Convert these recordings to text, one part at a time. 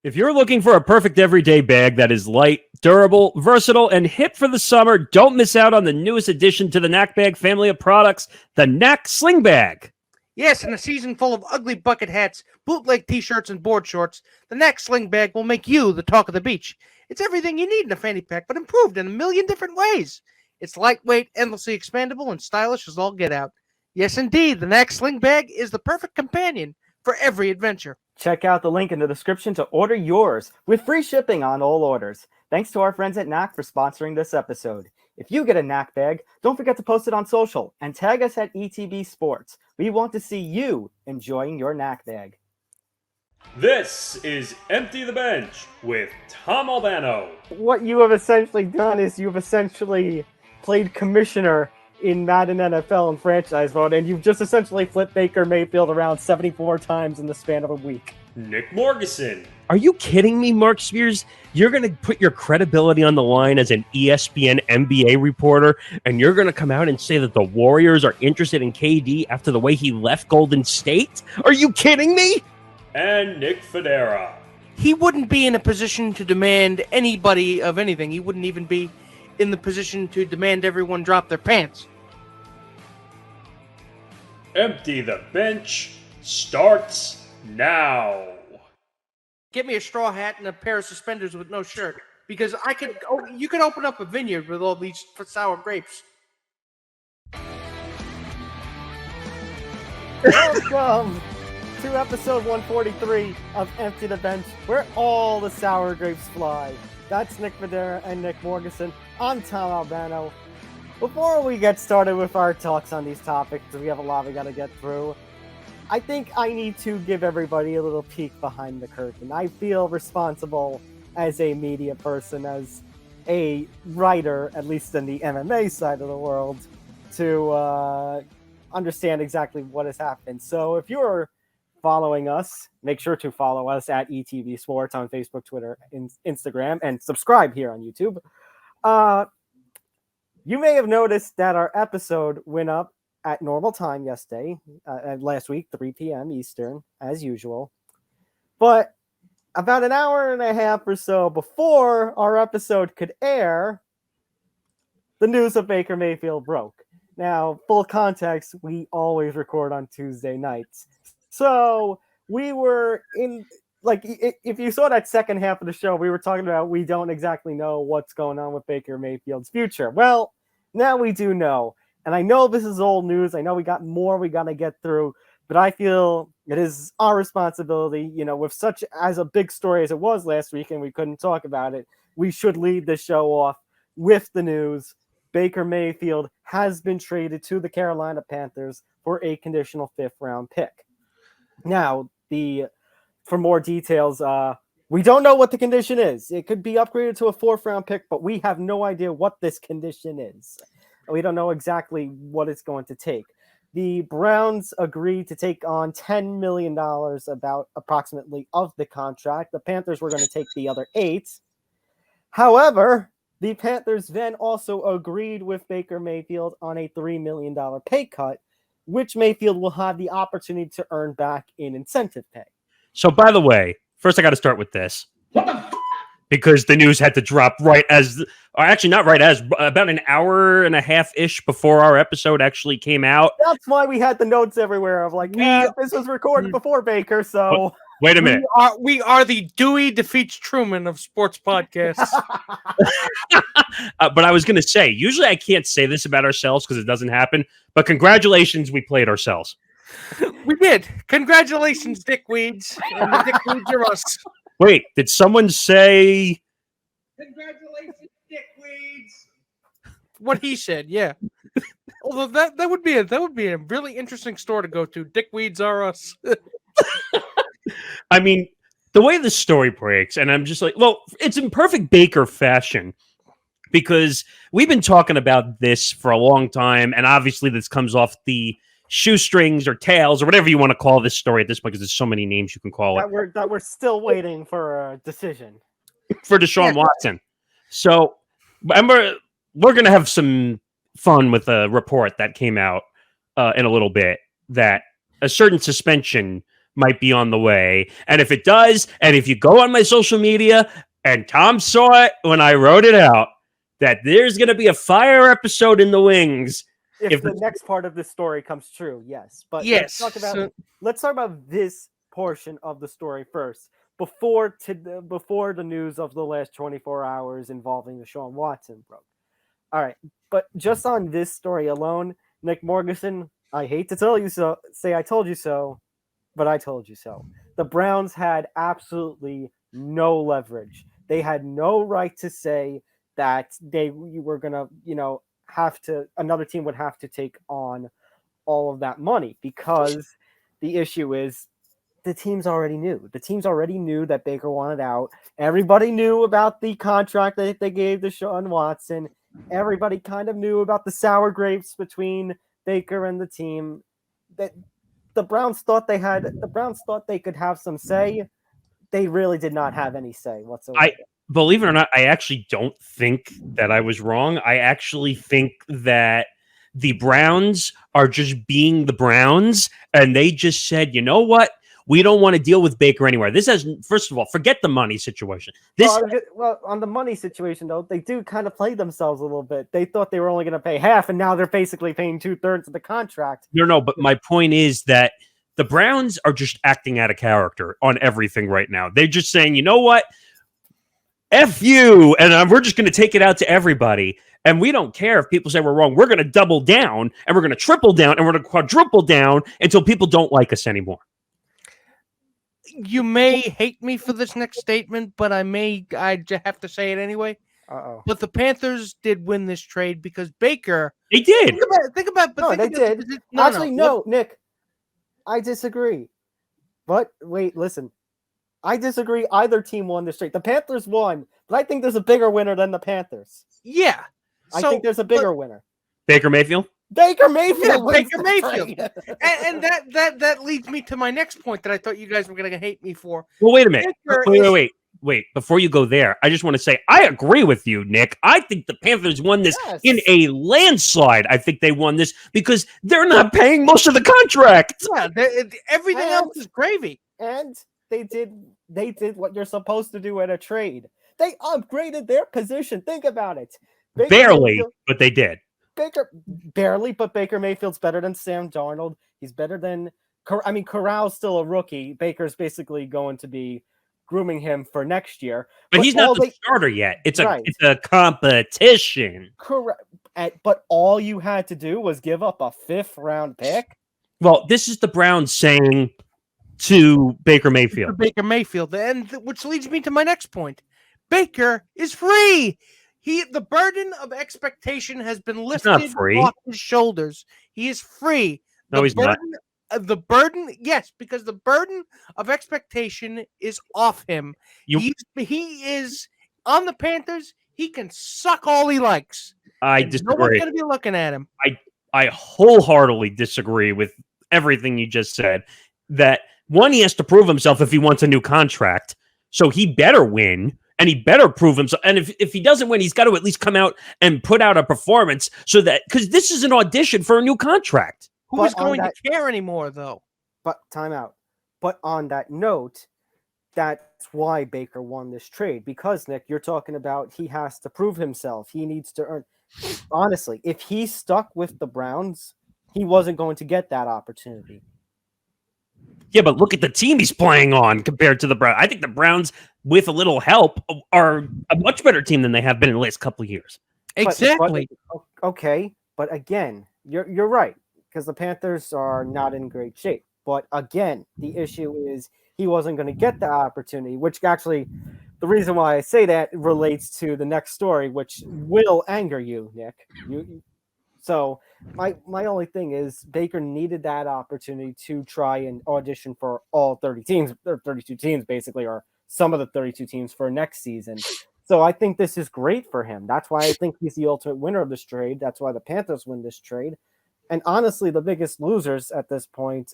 If you're looking for a perfect everyday bag that is light, durable, versatile, and hip for the summer, don't miss out on the newest addition to the Knack Bag family of products, the Knack Sling Bag. Yes, in a season full of ugly bucket hats, bootleg t-shirts, and board shorts, the Knack Sling Bag will make you the talk of the beach. It's everything you need in a fanny pack, but improved in a million different ways. It's lightweight, endlessly expandable, and stylish as all get out. Yes, indeed, the Knack Sling Bag is the perfect companion for every adventure. Check out the link in the description to order yours with free shipping on all orders. Thanks to our friends at Knack for sponsoring this episode. If you get a Knack bag, don't forget to post it on social and tag us at ETB Sports. We want to see you enjoying your Knack bag. This is Empty the Bench with Tom Albano. What you have essentially done is you've essentially played commissioner in Madden NFL and franchise mode, and you've just essentially flipped Baker Mayfield around 74 times in the span of a week. Nick Morgeson. Are you kidding me, Mark Spears? You're going to put your credibility on the line as an ESPN NBA reporter, and you're going to come out and say that the Warriors are interested in KD after the way he left Golden State? Are you kidding me? And Nick Federa. He wouldn't be in a position to demand anybody of anything. He wouldn't even be in the position to demand everyone drop their pants. Empty the Bench starts now. Get me a straw hat and a pair of suspenders with no shirt, because you could open up a vineyard with all these sour grapes. Welcome to episode 143 of Empty the Bench, where all the sour grapes fly. That's Nick Federa and Nick Morgeson. I'm Tom Albano. Before we get started with our talks on these topics, we have a lot we got to get through, I think I need to give everybody a little peek behind the curtain. I feel responsible as a media person, as a writer, at least in the MMA side of the world, to understand exactly what has happened. So if you're following us, make sure to follow us at ETV Sports on Facebook, Twitter, and Instagram, and subscribe here on YouTube. You may have noticed that our episode went up at normal time last week, 3 p.m. Eastern, as usual. But about an hour and a half or so before our episode could air, the news of Baker Mayfield broke. Now, full context, we always record on Tuesday nights. So we were in, if you saw that second half of the show, we were talking about we don't exactly know what's going on with Baker Mayfield's future. Well, now we do know. And I know this is old news. I know we got more we got to get through, but I feel it is our responsibility, with such as a big story as it was last week and we couldn't talk about it, we should lead the show off with the news. Baker Mayfield has been traded to the Carolina Panthers for a conditional 5th-round pick. Now, for more details, we don't know what the condition is. It could be upgraded to a 4th-round pick, but we have no idea what this condition is. We don't know exactly what it's going to take. The Browns agreed to take on $10 million, about approximately, of the contract. The Panthers were going to take the other 8. However, the Panthers then also agreed with Baker Mayfield on a $3 million pay cut, which Mayfield will have the opportunity to earn back in incentive pay. So, by the way, first I got to start with this. What the f***? Because the news had to drop about an hour and a half-ish before our episode actually came out. That's why we had the notes everywhere of this was recorded before Baker, so... Wait a minute. We are the Dewey defeats Truman of sports podcasts. But I was going to say, usually I can't say this about ourselves because it doesn't happen, but congratulations, we played ourselves. We did. Congratulations, Dickweeds. And the Dickweeds are us. Wait, did someone say... Congratulations, Dickweeds. What he said, yeah. Although that would be a really interesting store to go to. Dickweeds are us. I mean, the way the story breaks, and I'm just like, well, it's in perfect Baker fashion because we've been talking about this for a long time, and obviously this comes off the shoestrings or tails or whatever you want to call this story at this point because there's so many names you can call it. That we're still waiting for a decision. For Deshaun Watson. So we're going to have some fun with a report that came out in a little bit that a certain suspension might be on the way. And if it does, and if you go on my social media, and Tom saw it when I wrote it out, that there's going to be a fire episode in the wings. If the next part of the story comes true, yes. But Yes. let's talk about this portion of the story first, before the news of the last 24 hours involving Deshaun Watson broke. All right, but just on this story alone, Nick Morganson, I hate to tell you so, say I told you so, but I told you so. The Browns had absolutely no leverage. They had no right to say that they were gonna, another team would have to take on all of that money, because the issue is the teams already knew. The teams already knew that Baker wanted out. Everybody knew about the contract that they gave Deshaun Watson. Everybody kind of knew about the sour grapes between Baker and the team. That the Browns thought they could have some say. They really did not have any say whatsoever. Believe it or not, I actually don't think that I was wrong. I actually think that the Browns are just being the Browns, and they just said, you know what? We don't want to deal with Baker anywhere. This has, first of all, forget the money situation. Well, on the money situation, though, they do kind of play themselves a little bit. They thought they were only going to pay half, and now they're basically paying 2/3 of the contract. No, but my point is that the Browns are just acting out of character on everything right now. They're just saying, you know what? F you, and we're just going to take it out to everybody. And we don't care if people say we're wrong. We're going to double down, and we're going to triple down, and we're going to quadruple down until people don't like us anymore. You may hate me for this next statement, but I have to say it anyway. Uh-oh. But the Panthers did win this trade because Baker. They did. They did. No, Nick, I disagree. But wait, listen. I disagree. Either team won this trade. The Panthers won, but I think there's a bigger winner than the Panthers. Yeah. I think there's a bigger winner. Baker Mayfield? Baker Mayfield. Yeah, Baker Mayfield. and that leads me to my next point that I thought you guys were going to hate me for. Well, wait a minute. Wait. Before you go there, I just want to say I agree with you, Nick. I think the Panthers won this in a landslide. I think they won this because they're not paying most of the contract. Yeah, everything else is gravy. And they did what you're supposed to do at a trade. They upgraded their position. Think about it. Barely, but they did. Baker Mayfield's better than Sam Darnold. He's better than Corral's still a rookie. Baker's basically going to be grooming him for next year. But he's not the starter yet. It's a competition. Correct. But all you had to do was give up a 5th-round pick. Well, this is the Browns saying to Baker Mayfield. And which leads me to my next point. Baker is free. The burden of expectation has been lifted off his shoulders. He is free. No, he's not. The burden, yes, because the burden of expectation is off him. He is on the Panthers. He can suck all he likes. I disagree. No one's going to be looking at him. I wholeheartedly disagree with everything you just said. That one, he has to prove himself if he wants a new contract. So he better win. And he better prove himself. And if he doesn't win, he's got to at least come out and put out a performance so that, because this is an audition for a new contract. Who is going to care anymore, though? But time out. But on that note, that's why Baker won this trade. Because, Nick, you're talking about he has to prove himself. He needs to earn. Honestly, if he stuck with the Browns, he wasn't going to get that opportunity. Yeah, but look at the team he's playing on compared to the Browns. I think the Browns, with a little help, are a much better team than they have been in the last couple of years. Exactly. Okay, but again, you're right, because the Panthers are not in great shape. But again, the issue is he wasn't going to get the opportunity, which actually, the reason why I say that relates to the next story, which will anger you, Nick. So my only thing is Baker needed that opportunity to try and audition for all 30 teams, or 32 teams basically, or some of the 32 teams for next season. So I think this is great for him. That's why I think he's the ultimate winner of this trade. That's why the Panthers win this trade. And honestly, the biggest losers at this point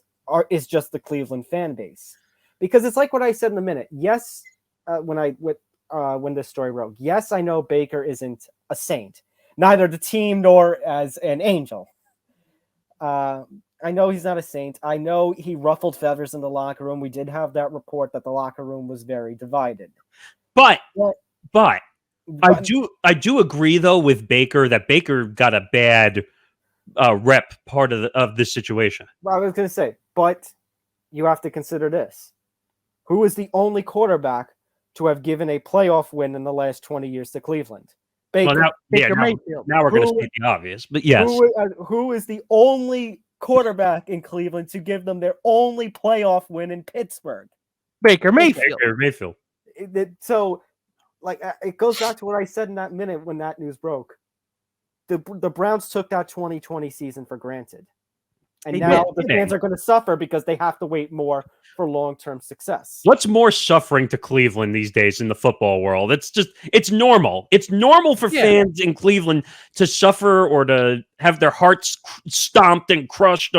is just the Cleveland fan base. Because it's like what I said in a minute. Yes, when this story broke. Yes, I know Baker isn't a saint. Neither the team nor as an angel. I know he's not a saint. I know he ruffled feathers in the locker room. We did have that report that the locker room was very divided. But But I do agree though with Baker that Baker got a bad rep part of this situation. I was going to say, but you have to consider this: who is the only quarterback to have given a playoff win in the last 20 years to Cleveland? Baker. Well, Baker Mayfield. Now we're going to state the obvious, but yes, who is the only quarterback in Cleveland to give them their only playoff win in Pittsburgh? Baker Mayfield. Baker Mayfield. So, like, it goes back to what I said in that minute when that news broke. The Browns took that 2020 season for granted. And now the fans are going to suffer because they have to wait more for long-term success. What's more suffering to Cleveland these days in the football world? It's normal. It's normal for fans in Cleveland to suffer or to have their hearts stomped and crushed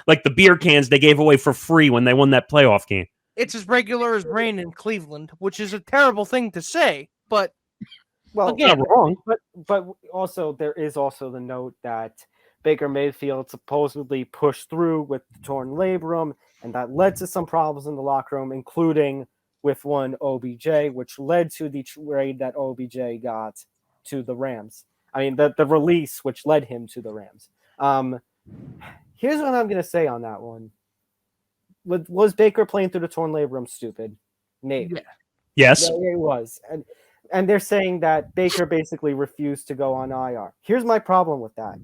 like the beer cans they gave away for free when they won that playoff game. It's as regular as rain in Cleveland, which is a terrible thing to say, but well, again, not wrong. But also there is also the note that Baker Mayfield supposedly pushed through with the torn labrum, and that led to some problems in the locker room, including with one OBJ, which led to the trade that OBJ got to the Rams. I mean, the release which led him to the Rams. Here's what I'm going to say on that one. Was Baker playing through the torn labrum stupid? Maybe. Yeah. Yes. Yeah, it was. And they're saying that Baker basically refused to go on IR. Here's my problem with that.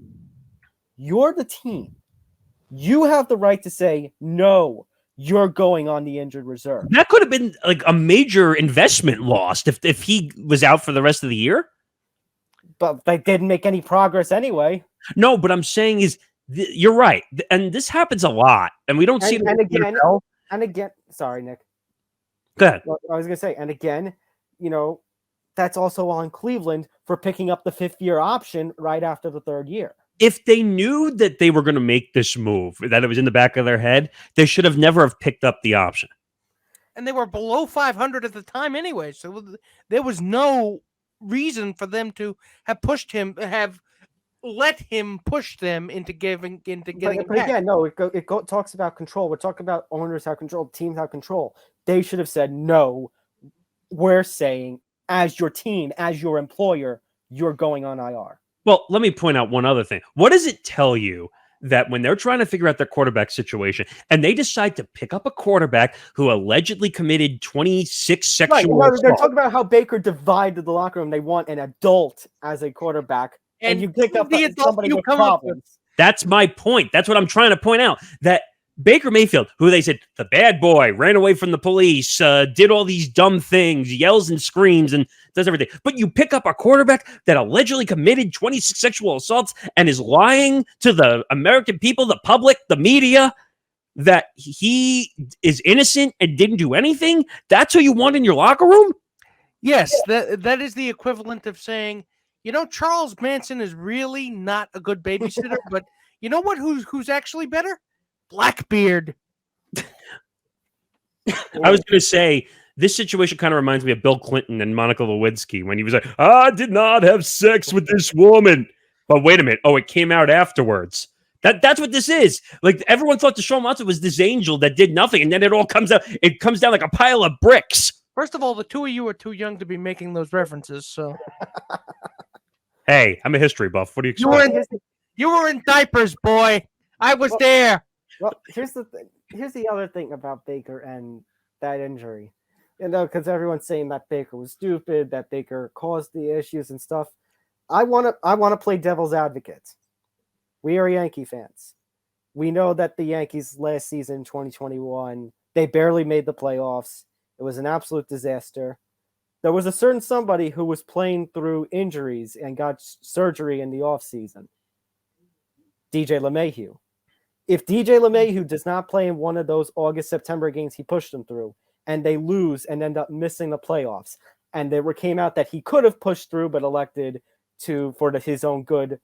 You're the team. You have the right to say, no, you're going on the injured reserve. That could have been like a major investment lost if he was out for the rest of the year. But they didn't make any progress anyway. No, but I'm saying is you're right. And this happens a lot. And we don't see it. And again, sorry, Nick. Go ahead. I was going to say, and again, that's also on Cleveland for picking up the 5th-year option right after the 3rd year. If they knew that they were going to make this move, that it was in the back of their head, they should have never have picked up the option. And they were below 500 at the time anyway, so there was no reason for them to have let him push them into getting him back. Again, no, it talks about control. We're talking about owners have control, teams have control. They should have said, no, we're saying as your team, as your employer, you're going on IR. Well, let me point out one other thing. What does it tell you that when they're trying to figure out their quarterback situation and they decide to pick up a quarterback who allegedly committed 26 sexual assaults? They're talking about how Baker divided the locker room. They want an adult as a quarterback, and you pick up somebody with problems. That's my point. That's what I'm trying to point out. That Baker Mayfield, who they said the bad boy, ran away from the police, did all these dumb things, yells and screams and does everything. But you pick up a quarterback that allegedly committed 26 sexual assaults and is lying to the American people, the public, the media, that he is innocent and didn't do anything. That's who you want in your locker room? Yes, that is the equivalent of saying, Charles Manson is really not a good babysitter, but you know what? Who's actually better? Blackbeard. I was going to say, this situation kind of reminds me of Bill Clinton and Monica Lewinsky when he was like, I did not have sex with this woman. But wait a minute. Oh, it came out afterwards. That's what this is. Like, everyone thought Deshaun Watson was this angel that did nothing, and then it all comes out. It comes down like a pile of bricks. First of all, the two of you are too young to be making those references, so. Hey, I'm a history buff. What do you expect? You were in diapers, boy. I was there. Well, here's the thing. Here's the other thing about Baker and that injury. Because everyone's saying that Baker was stupid, that Baker caused the issues and stuff. I want to play devil's advocate. We are Yankee fans. We know that the Yankees last season, 2021, they barely made the playoffs. It was an absolute disaster. There was a certain somebody who was playing through injuries and got surgery in the offseason. DJ LeMahieu. If DJ LeMahieu does not play in one of those August-September games he pushed them through, and they lose and end up missing the playoffs, and there came out that he could have pushed through but elected to, for his own good,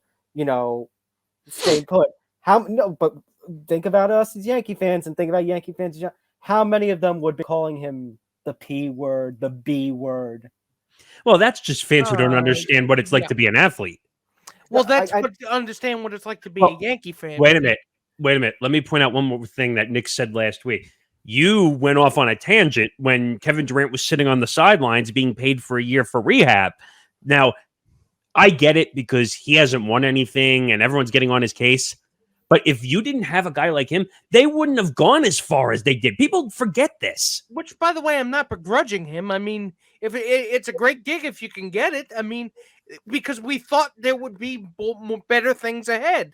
stay put. But think about us as Yankee fans and think about Yankee fans. How many of them would be calling him the P word, the B word? Well, that's just fans who don't understand what it's like to be an athlete. Well, that's to understand what it's like to be a Yankee fan. Wait a minute. wait a minute. Let me point out one more thing that Nick said last week. You went off on a tangent when Kevin Durant was sitting on the sidelines being paid for a year for rehab. Now, I get it because he hasn't won anything and everyone's getting on his case. But if you didn't have a guy like him, they wouldn't have gone as far as they did. People forget this. Which, by the way, I'm not begrudging him. I mean, if it's a great gig if you can get it. I mean, because we thought there would be better things ahead.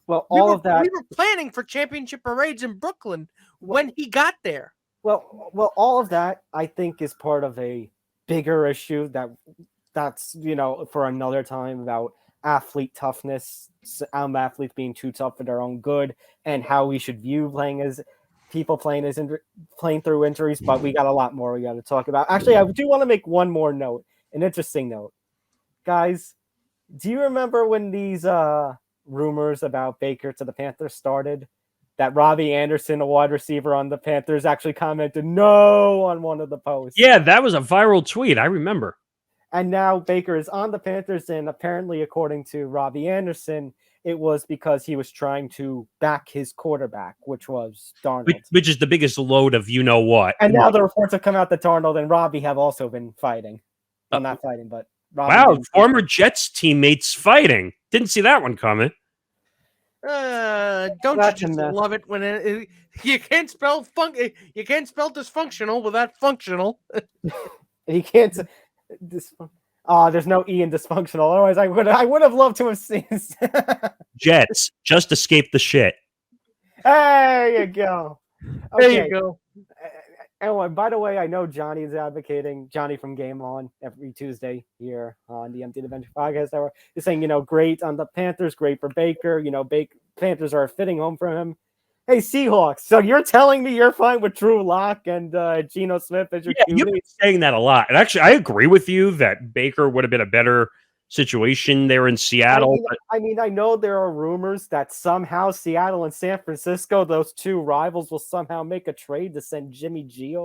Well, we were planning for championship parades in Brooklyn when he got there. Well, all of that I think is part of a bigger issue that's for another time about athlete toughness, athletes being too tough for their own good, and how we should view playing through injuries. But we got a lot more we got to talk about. Actually, I do want to make one more note, an interesting note, guys. Do you remember when these rumors about Baker to the Panthers started? That Robbie Anderson, a wide receiver on the Panthers, actually commented no on one of the posts. Yeah, that was a viral tweet. I remember. And now Baker is on the Panthers, and apparently, according to Robbie Anderson, it was because he was trying to back his quarterback, which was Darnold. Which is the biggest load of you-know-what. And now the reports have come out that Darnold and Robbie have also been fighting. Well, not fighting, but Robbie former Jets teammates fighting. Didn't see that one coming. Don't you just love it when you can't spell you can't spell dysfunctional without functional. You can't. There's no E in dysfunctional. Otherwise, I would have loved to have seen. Jets just escaped the shit. There you go. Okay. There you go. And by the way, I know Johnny is advocating. Johnny from Game On every Tuesday here on the Empty Adventure Podcast Hour is saying, great on the Panthers, great for Baker. Panthers are a fitting home for him. Hey, Seahawks. So you're telling me you're fine with Drew Lock and Geno Smith as your QB? You've been saying that a lot. And actually, I agree with you that Baker would have been a better situation there in Seattle. I know there are rumors that somehow Seattle and San Francisco, those two rivals, will somehow make a trade to send Jimmy G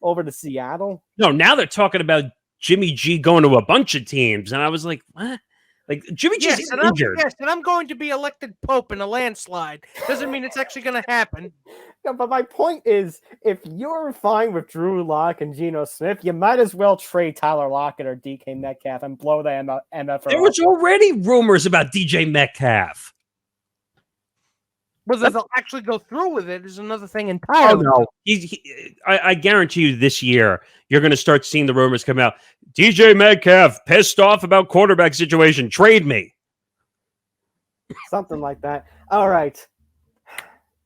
over to Seattle. No, now they're talking about Jimmy G going to a bunch of teams. And I was like, what? Like Jimmy G's injured. And I'm going to be elected Pope in a landslide. Doesn't mean it's actually going to happen. Yeah, but my point is, if you're fine with Drew Lock and Geno Smith, you might as well trade Tyler Lockett or DK Metcalf and blow the MFL. There was already rumors about DJ Metcalf. Whether they'll actually go through with it is another thing entirely. Oh, no. I guarantee you this year, you're going to start seeing the rumors come out. DJ Metcalf pissed off about quarterback situation. Trade me. Something like that. All right.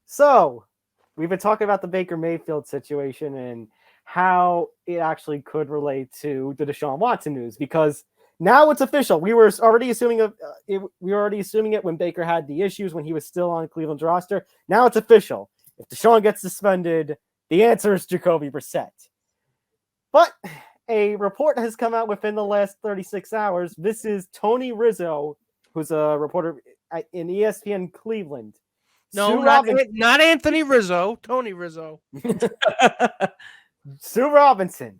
So we've been talking about the Baker Mayfield situation and how it actually could relate to the Deshaun Watson news, because now it's official. We were already assuming it when Baker had the issues when he was still on Cleveland's roster. Now it's official. If Deshaun gets suspended, the answer is Jacoby Brissett. But a report has come out within the last 36 hours. This is Tony Rizzo, who's a reporter in ESPN Cleveland. No, not Anthony Rizzo. Tony Rizzo. Sue Robinson,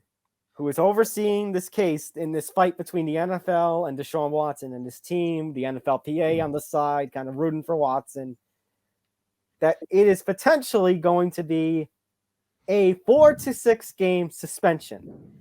who is overseeing this case in this fight between the NFL and Deshaun Watson and his team, the NFLPA on the side, kind of rooting for Watson, that it is potentially going to be a 4 to 6 game suspension.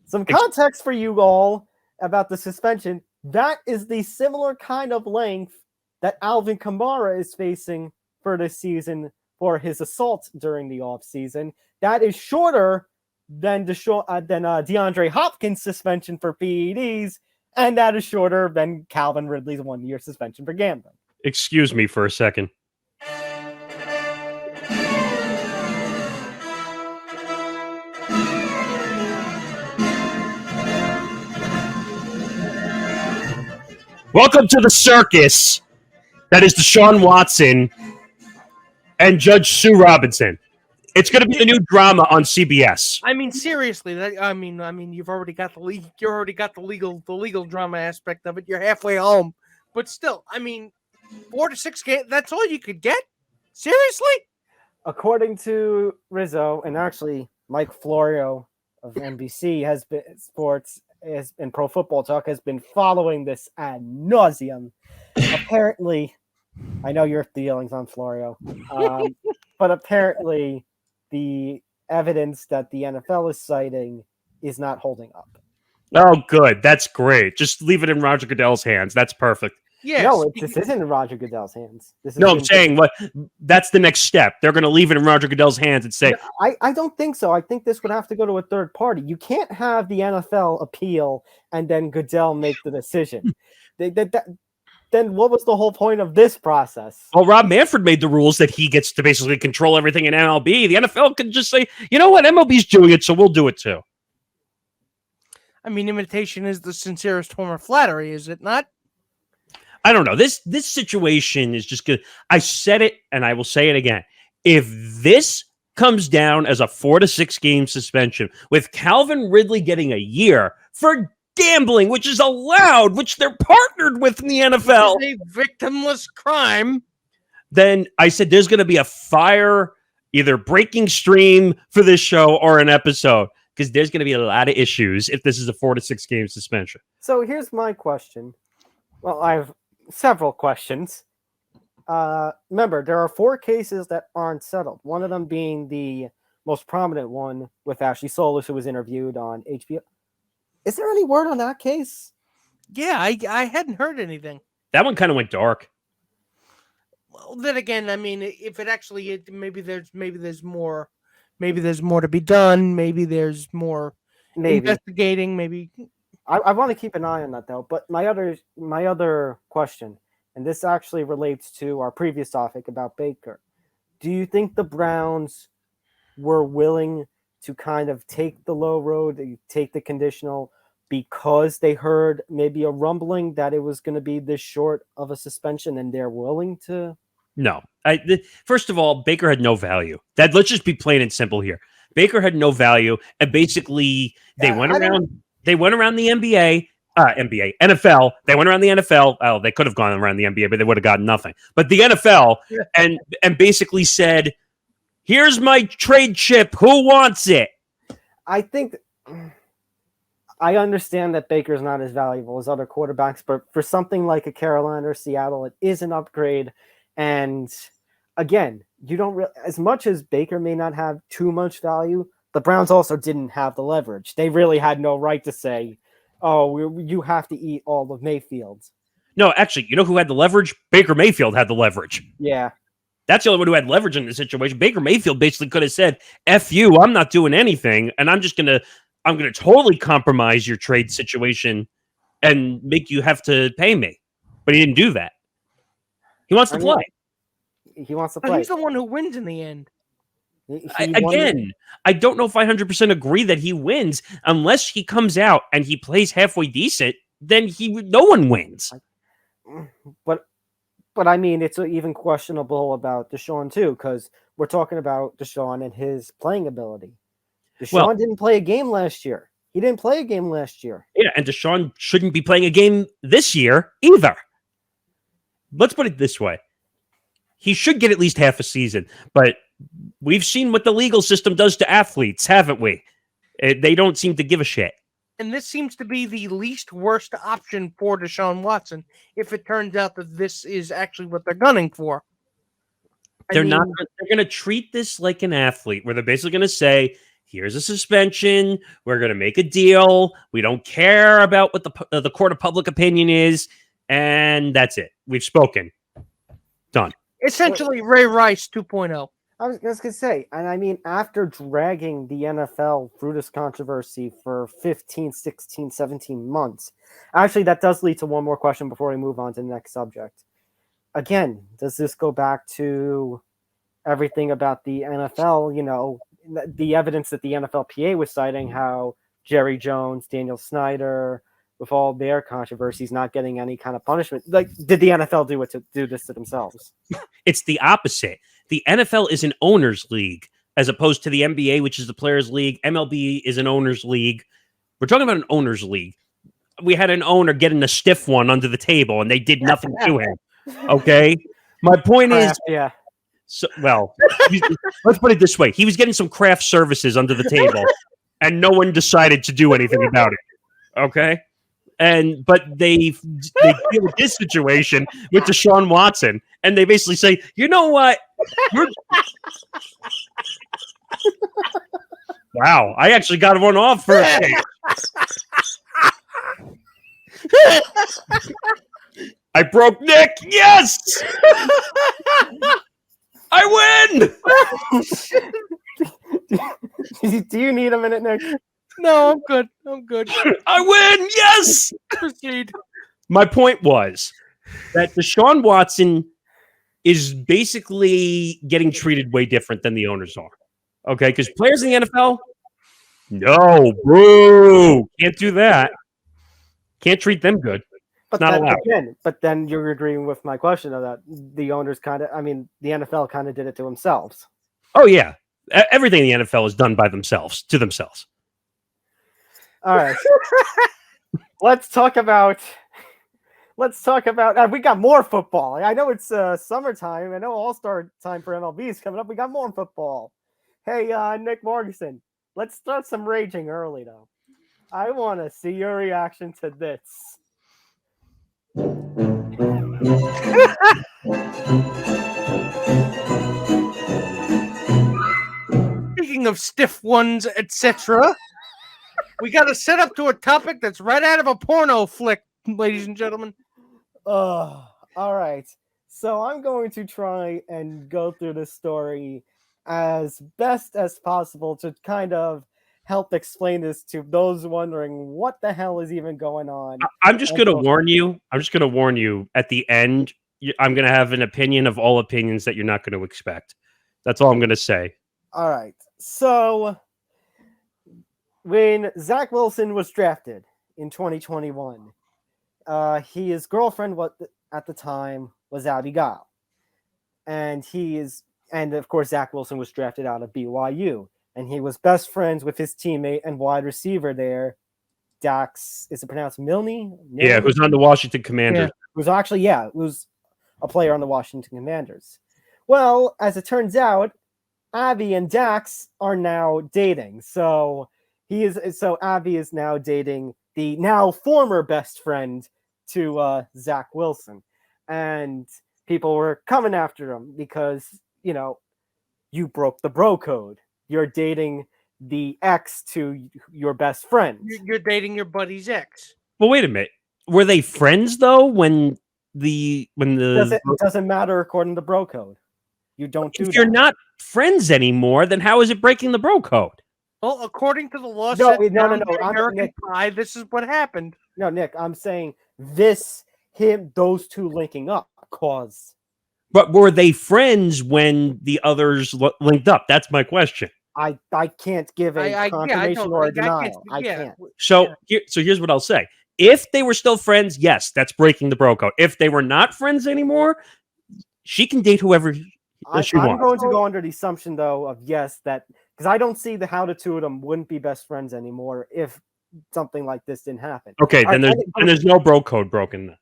Some context for you all about the suspension. That is the similar kind of length that Alvin Kamara is facing for this season for his assault during the offseason. That is shorter than DeAndre Hopkins' suspension for PEDs, and that is shorter than Calvin Ridley's 1-year suspension for gambling. Excuse me for a second. Welcome to the circus that is Deshaun Watson and Judge Sue Robinson. It's going to be the new drama on CBS. I mean, seriously. You've already got the legal drama aspect of it. You're halfway home, but still, 4 to 6 games. That's all you could get. Seriously? According to Rizzo, and actually Mike Florio of NBC and Pro Football Talk has been following this ad nauseum. Apparently, I know your feelings on Florio. But apparently the evidence that the NFL is citing is not holding up. Oh, good. That's great. Just leave it in Roger Goodell's hands. That's perfect. Yes. No, this isn't in Roger Goodell's hands. I'm saying that's the next step. They're going to leave it in Roger Goodell's hands and say, I don't think so. I think this would have to go to a third party. You can't have the NFL appeal and then Goodell make the decision. Then what was the whole point of this process? well, Rob Manfred made the rules that he gets to basically control everything in MLB. The NFL can just say, you know what, MLB's doing it, so we'll do it too. I mean, imitation is the sincerest form of flattery, is it not? I don't know. This situation is just good. I said it, and I will say it again. If this comes down as a 4 to 6 game suspension with Calvin Ridley getting a year for gambling, which is allowed, which they're partnered with in the NFL, It's a victimless crime. then I said there's going to be a fire, either breaking stream for this show or an episode, because there's going to be a lot of issues if this is a 4 to 6 game suspension. So here's my question. Well, I have several questions. Remember, there are 4 cases that aren't settled. One of them being the most prominent one with Ashley Solis, who was interviewed on HBO. Is there any word on that case? Yeah, I hadn't heard anything. That one kind of went dark. Well, then again, I mean, if it actually, maybe there's more to be done. Maybe there's more investigating. Maybe I want to keep an eye on that though. But my other question, and this actually relates to our previous topic about Baker. Do you think the Browns were willing to kind of take the low road, take the conditional, because they heard maybe a rumbling that it was going to be this short of a suspension, and they're willing to? No. First of all, Baker had no value. Let's just be plain and simple here. Baker had no value, and basically they went around the NFL. They went around the NFL. Oh, they could have gone around the NBA, but they would have gotten nothing. But the NFL and basically said, here's my trade chip. Who wants it? I think I understand that Baker's not as valuable as other quarterbacks, but for something like a Carolina or Seattle, it is an upgrade. And again, you don't as much as Baker may not have too much value, the Browns also didn't have the leverage. They really had no right to say, oh, you have to eat all of Mayfield. No, actually, you know who had the leverage? Baker Mayfield had the leverage. Yeah. That's the only one who had leverage in the situation. Baker Mayfield basically could have said, F you, I'm not doing anything, and I'm going to totally compromise your trade situation and make you have to pay me. But he didn't do that. He wants to play. He wants to but play. he's the one who wins in the end. I don't know if I 100% agree that he wins unless he comes out and he plays halfway decent. Then no one wins. But I mean, it's even questionable about Deshaun too, because we're talking about Deshaun and his playing ability. Deshaun didn't play a game last year. He didn't play a game last year. Yeah, and Deshaun shouldn't be playing a game this year either. Let's put it this way. He should get at least half a season, but we've seen what the legal system does to athletes, haven't we? They don't seem to give a shit. And this seems to be the least worst option for Deshaun Watson if it turns out that this is actually what they're gunning for. They're going to treat this like an athlete where they're basically going to say, here's a suspension. We're going to make a deal. We don't care about what the court of public opinion is. And that's it. We've spoken. Done. Essentially, Ray Rice 2.0. I was going to say, and I mean, after dragging the NFL through this controversy for 15, 16, 17 months, actually, that does lead to one more question before we move on to the next subject. Again, does this go back to everything about the NFL, the evidence that the NFLPA was citing, how Jerry Jones, Daniel Snyder, with all their controversies, not getting any kind of punishment? Like, did the NFL do this to themselves? It's the opposite. The NFL is an owners league as opposed to the NBA, which is the players league. MLB is an owners league. We're talking about an owners league. We had an owner getting a stiff one under the table and they did nothing to him. Okay. My point is, yeah. So, let's put it this way. He was getting some craft services under the table and no one decided to do anything about it. Okay. but they deal with this situation with Deshaun Watson, and they basically say, you know what? Wow, I actually got one off for a change. I broke Nick. Yes, I win. Do you need a minute, Nick? No, I'm good. I'm good. I win. Yes. Proceed. My point was that Deshaun Watson is basically getting treated way different than the owners are. Okay, because players in the NFL, no, boo, can't do that. Can't treat them good. But not then, allowed. Again, but then you're agreeing with my question of that the owners the NFL kind of did it to themselves. Oh yeah, everything in the NFL is done by themselves to themselves. All right, let's talk about. We got more football. I know it's summertime. I know All-Star time for MLB is coming up. We got more football. Hey, Nick Morganson, let's start some raging early though. I want to see your reaction to this. Speaking of stiff ones, etc., we got to set up to a topic that's right out of a porno flick, ladies and gentlemen. All right. So I'm going to try and go through this story as best as possible to kind of help explain this to those wondering what the hell is even going on. I'm just going to warn you. At the end, I'm going to have an opinion of all opinions that you're not going to expect. That's all I'm going to say. All right. So when Zach Wilson was drafted in 2021, his girlfriend at the time was Abigail. And of course, Zach Wilson was drafted out of BYU. And he was best friends with his teammate and wide receiver there, Dax. Is it pronounced Milne? Yeah, who's on the Washington Commanders. Yeah, who's a player on the Washington Commanders. Well, as it turns out, Abby and Dax are now dating. So Abby is now dating the now former best friend to Zach Wilson. And people were coming after him because, you broke the bro code. You're dating the ex to your best friend. You're dating your buddy's ex. Well, wait a minute. Were they friends though? When it doesn't matter according to bro code. You don't do. If you're not friends anymore, then how is it breaking the bro code? Well, according to the law, no. American Pie, this is what happened. No, Nick, I'm saying those two linking up cause. But were they friends when the others linked up? That's my question. I can't give a confirmation or a denial. I can't. So here's what I'll say. If they were still friends, yes, that's breaking the bro code. If they were not friends anymore, she can date whoever she wants. I'm going to go under the assumption, though, of yes, that because I don't see how the two of them wouldn't be best friends anymore if something like this didn't happen. Okay, then there's no bro code broken.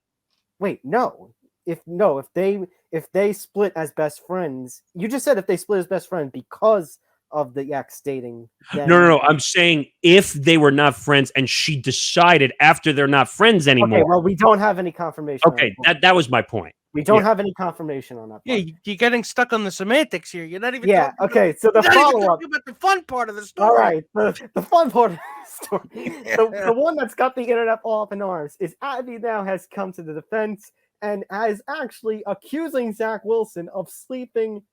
Wait, no. If they split as best friends, you just said if they split as best friends because of the ex dating. No. I'm saying if they were not friends and she decided after they're not friends anymore. Okay, well, we don't have any confirmation. Okay, that was my point. We don't have any confirmation on that. Yeah, you're getting stuck on the semantics here. You're not even. Yeah. Okay. So the follow-up about the fun part of the story. All right. The fun part of the story. The one that's got the internet all up in arms is Abby now has come to the defense and is actually accusing Zach Wilson of sleeping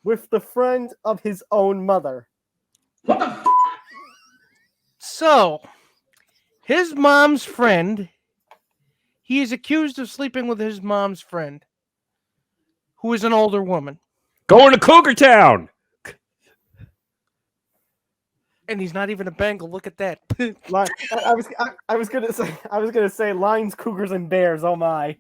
with the friend of his own mother. What the? So, his mom's friend. He is accused of sleeping with his mom's friend, who is an older woman. Going to Cougar Town. And he's not even a Bengal. Look at that. I was gonna say Lions, Cougars, and Bears. Oh my.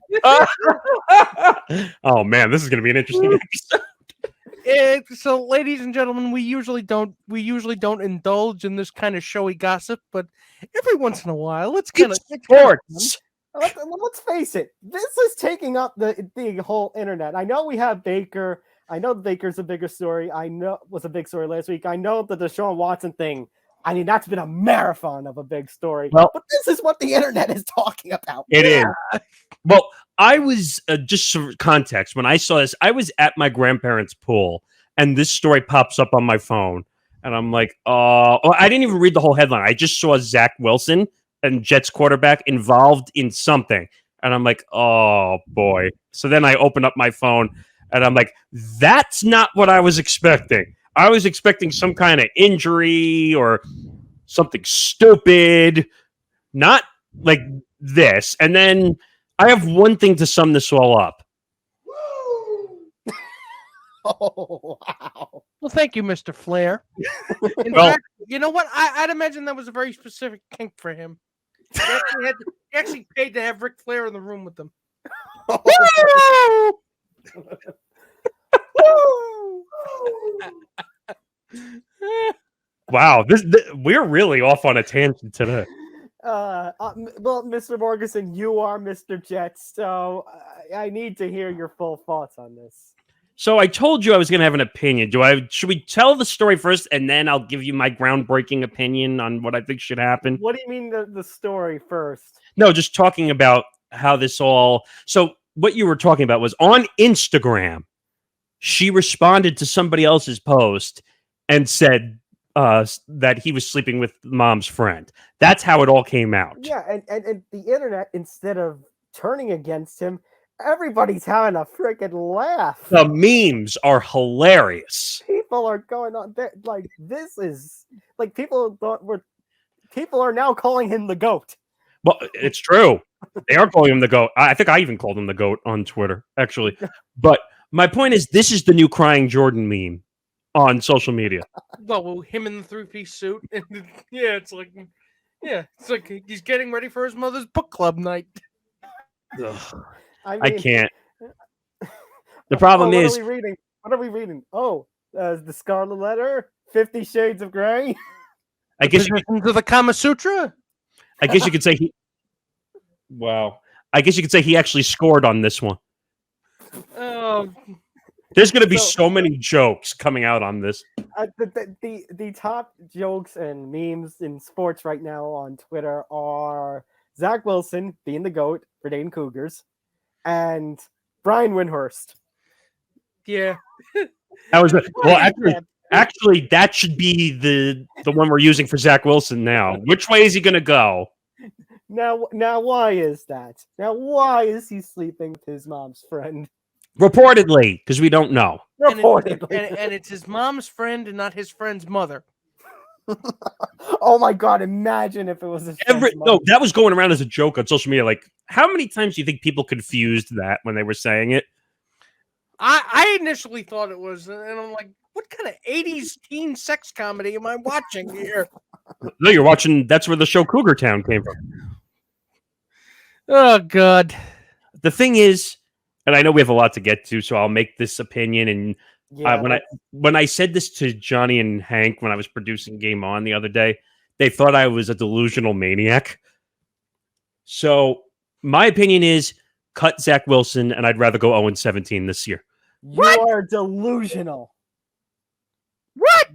Oh man, this is gonna be an interesting episode. So, ladies and gentlemen, we usually don't indulge in this kind of showy gossip, but every once in a while, let's kind of sports. Let's face it. This is taking up the whole internet. I know we have Baker. I know Baker's a bigger story. I know was a big story last week. I know the Deshaun Watson thing I mean, that's been a marathon of a big story. Well, but this is what the internet is talking about. It is. Well, I was, just for context, when I saw this, I was at my grandparents' pool, and this story pops up on my phone. And I'm like, I didn't even read the whole headline. I just saw Zach Wilson and Jets quarterback involved in something. And I'm like, oh, boy. So then I open up my phone, and I'm like, that's not what I was expecting. I was expecting some kind of injury or something stupid, not like this. And then I have one thing to sum this all up. Oh, wow. Well, thank you, Mr. Flair. In Well- fact, you know what? I'd imagine that was a very specific kink for him. He actually paid to have Ric Flair in the room with them. Wow, we're really off on a tangent today. Well, Mr. Morganson, you are Mr. Jets, so I need to hear your full thoughts on this. So I told you I was going to have an opinion. Should we tell the story first, and then I'll give you my groundbreaking opinion on what I think should happen? What do you mean the story first? No, just talking about how this all... So what you were talking about was on Instagram, she responded to somebody else's post and said that he was sleeping with mom's friend. That's how it all came out. Yeah, and the internet, instead of turning against him, everybody's having a freaking laugh. The memes are hilarious. People are going on like this is like people are now calling him the GOAT. Well, it's true. They are calling him the GOAT. I think I even called him the GOAT on Twitter, actually. But my point is, this is the new crying Jordan meme on social media. Well, him in the three-piece suit. And, it's like he's getting ready for his mother's book club night. Ugh, I I can't. The problem is... What are we reading? Oh, the Scarlet Letter, 50 Shades of Grey. I guess you Into the Kama Sutra. I guess you could say he... Wow. I guess you could say he actually scored on this one. Oh, There's going to be so many jokes coming out on this. The top jokes and memes in sports right now on Twitter are Zach Wilson being the GOAT for Dane Cougars and Brian Windhorst. yeah. That was actually that should be the one we're using for Zach Wilson now. Which way is he going to go? Now, why is that? Now, why is he sleeping with his mom's friend? Reportedly, because we don't know. Reportedly. And it's his mom's friend and not his friend's mother. Oh my God! Imagine if it was his friend's mom. No, that was going around as a joke on social media. Like, how many times do you think people confused that when they were saying it? I initially thought it was, and I'm like, what kind of 80s teen sex comedy am I watching here? No, you're watching. That's where the show Cougar Town came from. Oh, God. The thing is, and I know we have a lot to get to, so I'll make this opinion. And when I said this to Johnny and Hank when I was producing Game On the other day, they thought I was a delusional maniac. So my opinion is cut Zach Wilson, and I'd rather go 0-17 this year. You are delusional. What?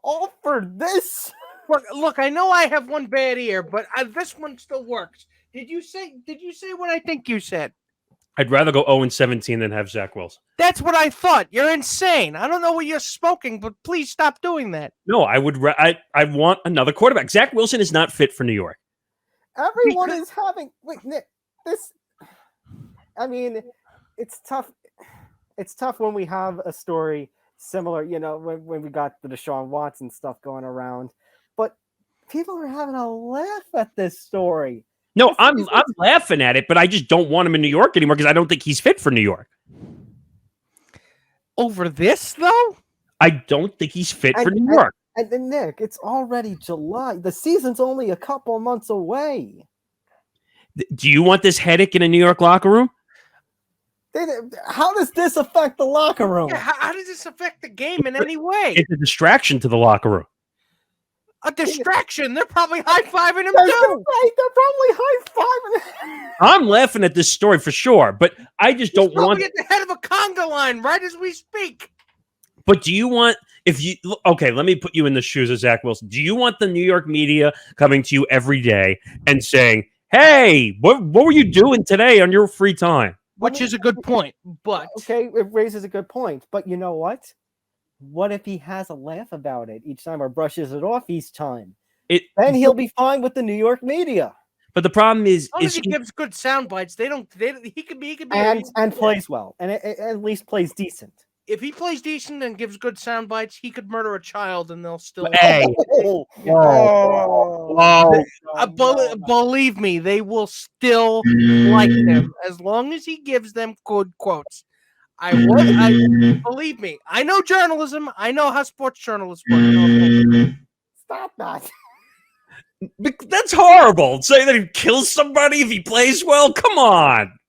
All for this? Look, I know I have one bad ear, but this one still works. Did you say what I think you said? I'd rather go 0-17 than have Zach Wilson. That's what I thought. You're insane. I don't know what you're smoking, but please stop doing that. No, I would. I want another quarterback. Zach Wilson is not fit for New York. Everyone is having. Wait, Nick. This. I mean, it's tough. It's tough when we have a story similar. You know, when we got the Deshaun Watson stuff going around, but people are having a laugh at this story. No, I'm laughing at it, but I just don't want him in New York anymore because I don't think he's fit for New York. Over this, though? I don't think he's fit for New York. And Nick, it's already July. The season's only a couple months away. Do you want this headache in a New York locker room? How does this affect the locker room? Yeah, how does this affect the game in any way? It's a distraction to the locker room. A distraction. They're probably high-fiving him, Right, too. they're probably high-fiving. I'm laughing at this story for sure, but I just don't want... He's probably at the head of a conga line right as we speak. But do you want okay, let me put you in the shoes of Zach Wilson. Do you want the New York media coming to you every day and saying, "Hey, what were you doing today on your free time?" Which is a good point, but okay, it raises a good point. But you know what? What if he has a laugh about it each time or brushes it off each time? Then he'll be fine with the New York media. But the problem is, as long as he gives good sound bites, he could be and plays well, and at least plays decent. If he plays decent and gives good sound bites, he could murder a child and they'll still. Hey, believe me, they will still like him as long as he gives them good quotes. Believe me, I know journalism. I know how sports journalists work. Stop that. That's horrible. Say that he kills somebody if he plays well. Come on.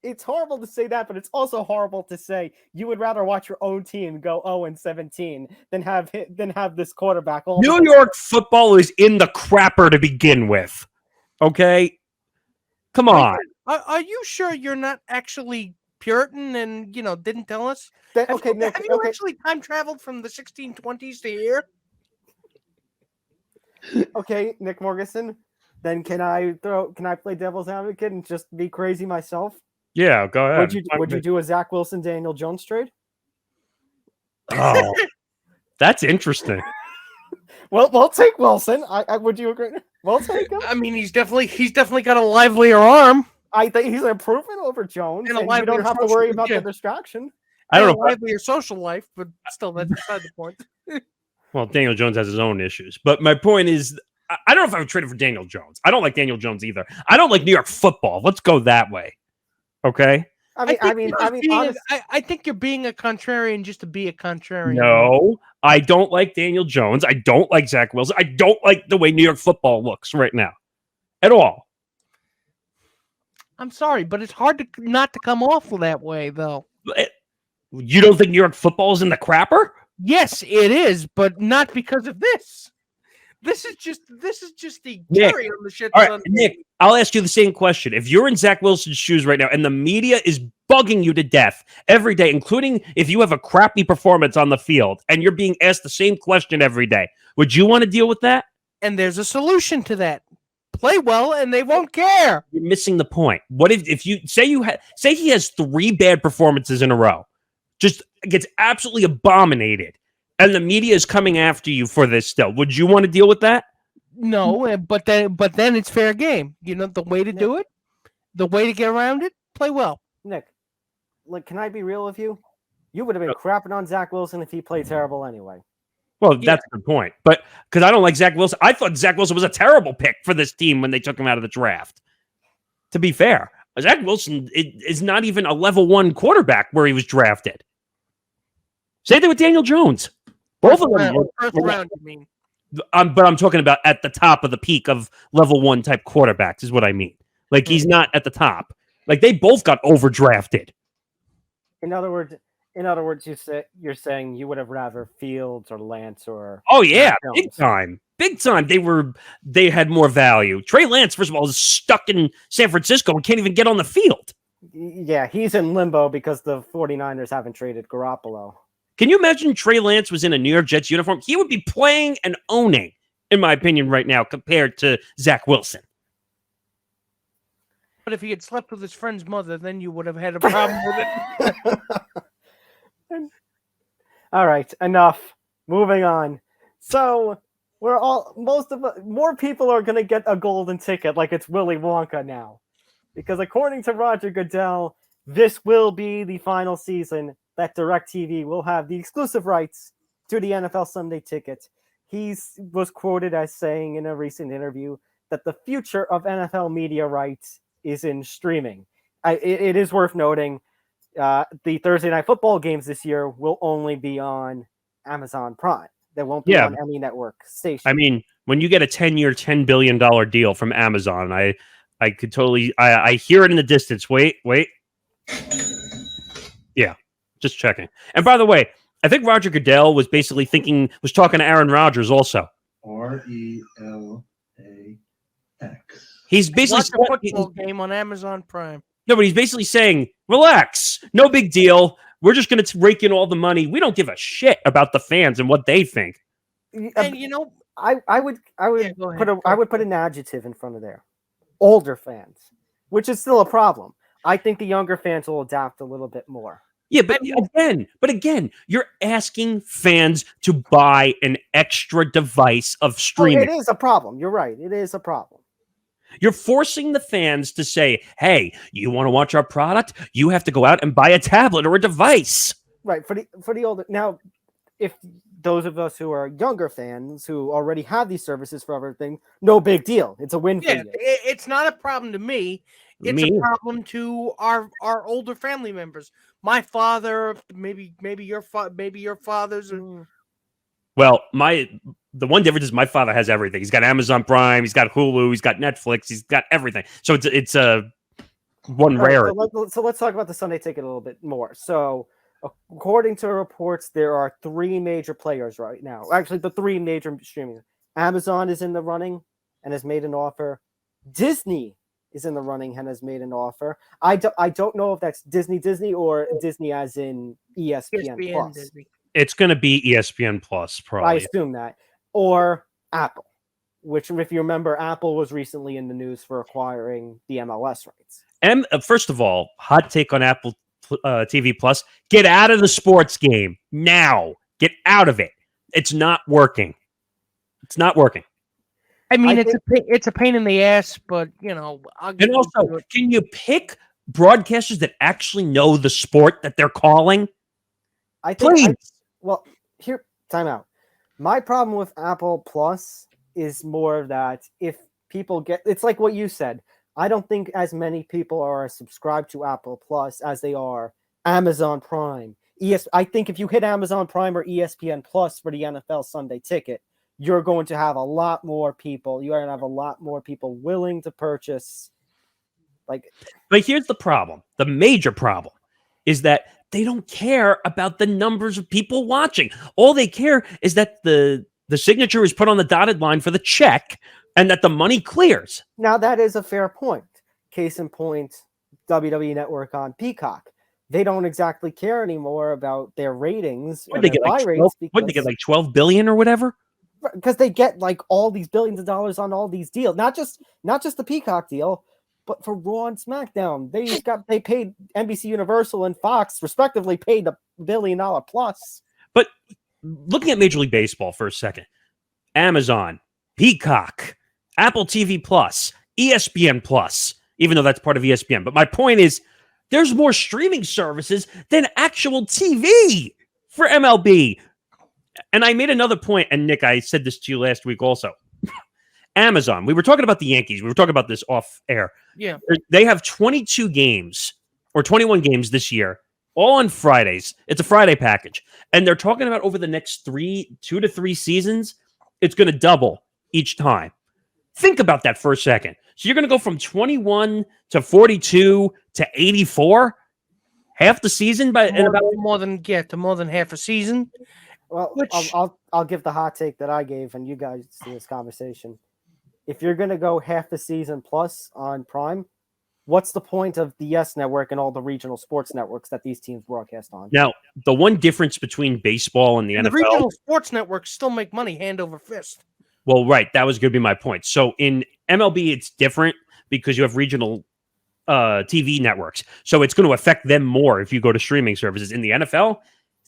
It's horrible to say that, but it's also horrible to say you would rather watch your own team go 0-17 than have this quarterback. New York football is in the crapper to begin with. Okay, come on. Are you sure you're not actually Puritan and didn't tell us? Nick, have you actually time traveled from the 1620s to here? Okay, Nick Morganson. Then can I play devil's advocate and just be crazy myself? Yeah, go ahead. Would you do a Zach Wilson, Daniel Jones trade? Oh, that's interesting. Well, we'll take Wilson. Would you agree? We'll take him. I mean, he's definitely got a livelier arm. I think he's an improvement over Jones, and you don't have to worry about the distraction. I don't know. Livelier social life, but still, that's beside the point. Well, Daniel Jones has his own issues, but my point is, I don't know if I would trade it for Daniel Jones. I don't like Daniel Jones either. I don't like New York football. Let's go that way. Okay. I think you're being a contrarian just to be a contrarian. No, I don't like Daniel Jones. I don't like Zach Wilson. I don't like the way New York football looks right now at all. I'm sorry, but it's hard not to come off that way, though. You don't think New York football is in the crapper? Yes, it is, but not because of this. This is just the cherry on the shit. All right, Nick, I'll ask you the same question. If you're in Zach Wilson's shoes right now and the media is bugging you to death every day, including if you have a crappy performance on the field and you're being asked the same question every day, would you want to deal with that? And there's a solution to that. Play well and they won't care. You're missing the point. What if you say he has 3 bad performances in a row, just gets absolutely abominated, and the media is coming after you for this still? Would you want to deal with that? No, but then it's fair game. The way to do it, the way to get around it, play well. Nick, can I be real with you? You would have been crapping on Zach Wilson if he played terrible anyway. Well, that's a good point. But because I don't like Zach Wilson, I thought Zach Wilson was a terrible pick for this team when they took him out of the draft. To be fair, Zach Wilson is not even a level 1 quarterback where he was drafted. Same thing with Daniel Jones. Both of them. First round, you mean? But I'm talking about at the top of the peak of level 1 type quarterbacks is what I mean. Like he's not at the top. Like they both got overdrafted. In other words, you're saying you would have rather Fields or Lance or big time. They had more value. Trey Lance, first of all, is stuck in San Francisco and can't even get on the field. Yeah, he's in limbo because the 49ers haven't traded Garoppolo. Can you imagine Trey Lance was in a New York Jets uniform? He would be playing and owning, in my opinion, right now, compared to Zach Wilson. But if he had slept with his friend's mother, then you would have had a problem with it. All right, enough. Moving on. So more people are going to get a golden ticket like it's Willy Wonka now. Because according to Roger Goodell, this will be the final season that DirecTV will have the exclusive rights to the NFL Sunday Ticket. He was quoted as saying in a recent interview that the future of NFL media rights is in streaming. It is worth noting the Thursday Night Football games this year will only be on Amazon Prime. They won't be on any network station. I mean, when you get a 10-year, $10 billion deal from Amazon, I could totally... I hear it in the distance. Wait. Yeah, just checking. And by the way, I think Roger Goodell was basically was talking to Aaron Rodgers also. RELAX. He's basically watch a football game on Amazon Prime. No, but he's basically saying, relax, no big deal. We're just going to rake in all the money. We don't give a shit about the fans and what they think. And you know, I would go ahead. I would put an adjective in front of there. Older fans, which is still a problem. I think the younger fans will adapt a little bit more. Yeah, but again, you're asking fans to buy an extra device of streaming. It is a problem. You're right. It is a problem. You're forcing the fans to say, hey, you want to watch our product? You have to go out and buy a tablet or a device. Right. For the older. Now, if those of us who are younger fans who already have these services for everything, no big deal. It's a win for you. It's not a problem to me. It's a problem to our older family members. My father, maybe your father's. Well, the one difference is my father has everything. He's got Amazon Prime, he's got Hulu, he's got Netflix, he's got everything. So it's a one rare. So let's talk about the Sunday Ticket a little bit more. So according to reports, there are 3 major players right now. Actually, the 3 major streaming. Amazon is in the running and has made an offer. Disney is in the running and has made an offer. I don't know if that's Disney or Disney as in ESPN Plus. Disney. It's going to be ESPN Plus, probably. I assume that. Or Apple, which, if you remember, Apple was recently in the news for acquiring the MLS rights. First of all, hot take on Apple TV Plus. Get out of the sports game now. Get out of it. It's not working. It's not working. I mean, it's a pain in the ass, but you know. And also, can you pick broadcasters that actually know the sport that they're calling? Well, here, time out. My problem with Apple Plus is more of that if people it's like what you said. I don't think as many people are subscribed to Apple Plus as they are Amazon Prime. I think if you hit Amazon Prime or ESPN Plus for the NFL Sunday Ticket, you're going to have a lot more people. You're going to have a lot more people willing to purchase. But here's the problem. The major problem is that they don't care about the numbers of people watching. All they care is that the signature is put on the dotted line for the check and that the money clears. Now, that is a fair point. Case in point, WWE Network on Peacock. They don't exactly care anymore about their ratings. What did they get, like 12 billion or whatever? Because they get like all these billions of dollars on all these deals. Not just the Peacock deal, but for Raw and SmackDown. They paid NBC Universal and Fox respectively paid $1 billion plus. But looking at Major League Baseball for a second, Amazon, Peacock, Apple TV Plus, ESPN Plus, even though that's part of ESPN. But my point is, there's more streaming services than actual TV for MLB. And I made another point, and Nick, I said this to you last week also. Amazon, we were talking about the Yankees. We were talking about this off air. Yeah. They have 22 games or 21 games this year, all on Fridays. It's a Friday package. And they're talking about over the next 2 to 3 seasons, it's going to double each time. Think about that for a second. So you're going to go from 21 to 42 to 84, half the season, more than half a season. Well, I'll give the hot take that I gave, and you guys see this conversation. If you're going to go half the season plus on Prime, what's the point of the YES Network and all the regional sports networks that these teams broadcast on? Now, the one difference between baseball and the NFL... The regional sports networks still make money hand over fist. Well, right. That was going to be my point. So in MLB, it's different because you have regional TV networks. So it's going to affect them more if you go to streaming services. In the NFL,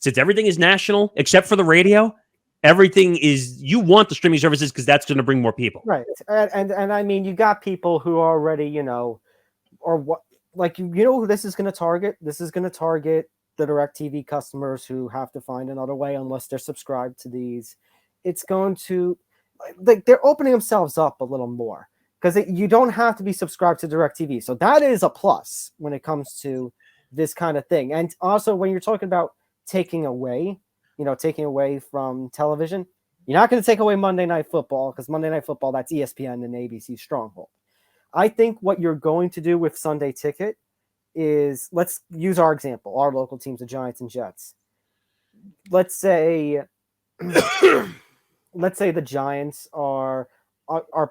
since everything is national, except for the radio... Everything is, you want the streaming services because that's going to bring more people. Right. And I mean, you got people who are already, or what, like, who this is going to target? This is going to target the DirecTV customers who have to find another way unless they're subscribed to these. It's going to, like, they're opening themselves up a little more because you don't have to be subscribed to DirecTV. So that is a plus when it comes to this kind of thing. And also when you're talking about taking away from television, you're not going to take away Monday Night Football because Monday Night Football, that's ESPN and ABC stronghold. I think what you're going to do with Sunday Ticket is, let's use our example, our local teams, the Giants and Jets. Let's say the Giants are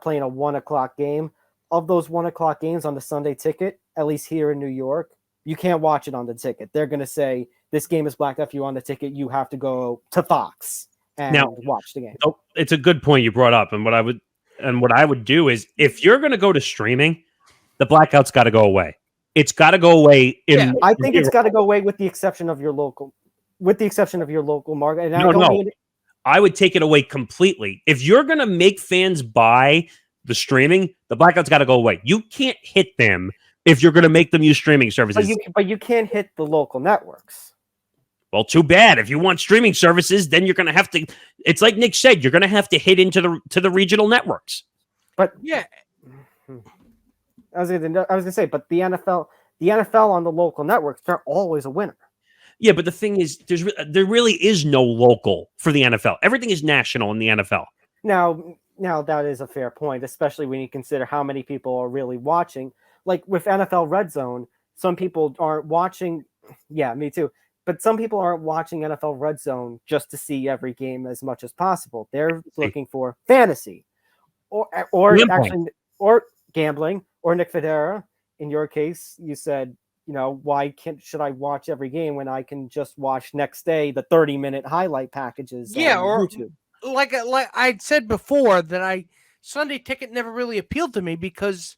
playing a 1:00 game. Of those 1:00 games on the Sunday Ticket, at least here in New York, you can't watch it on the ticket. They're going to say this game is blacked out. If you want the ticket, you have to go to Fox and watch the game. Oh, it's a good point you brought up, and what I would do is, if you're going to go to streaming, the blackout's got to go away. It's got to go away. I think it's got to go away with the exception of your local market. And I would take it away completely. If you're going to make fans buy the streaming, the blackout's got to go away. You can't hit them if you're going to make them use streaming services. But you can't hit the local networks. Well, too bad. If you want streaming services, then you're going to have to. It's like Nick said, you're going to have to hit into the regional networks. But yeah, I was going to say, but the NFL on the local networks, they're always a winner. Yeah, but the thing is, there really is no local for the NFL. Everything is national in the NFL. Now that is a fair point, especially when you consider how many people are really watching. Like with NFL Red Zone, some people aren't watching. Yeah, me too. But some people aren't watching NFL Red Zone just to see every game as much as possible. They're looking for fantasy, or gambling, or Nick Federa. In your case, you said, why should I watch every game when I can just watch next day the 30-minute highlight packages on YouTube? Like I'd said before, that Sunday Ticket never really appealed to me because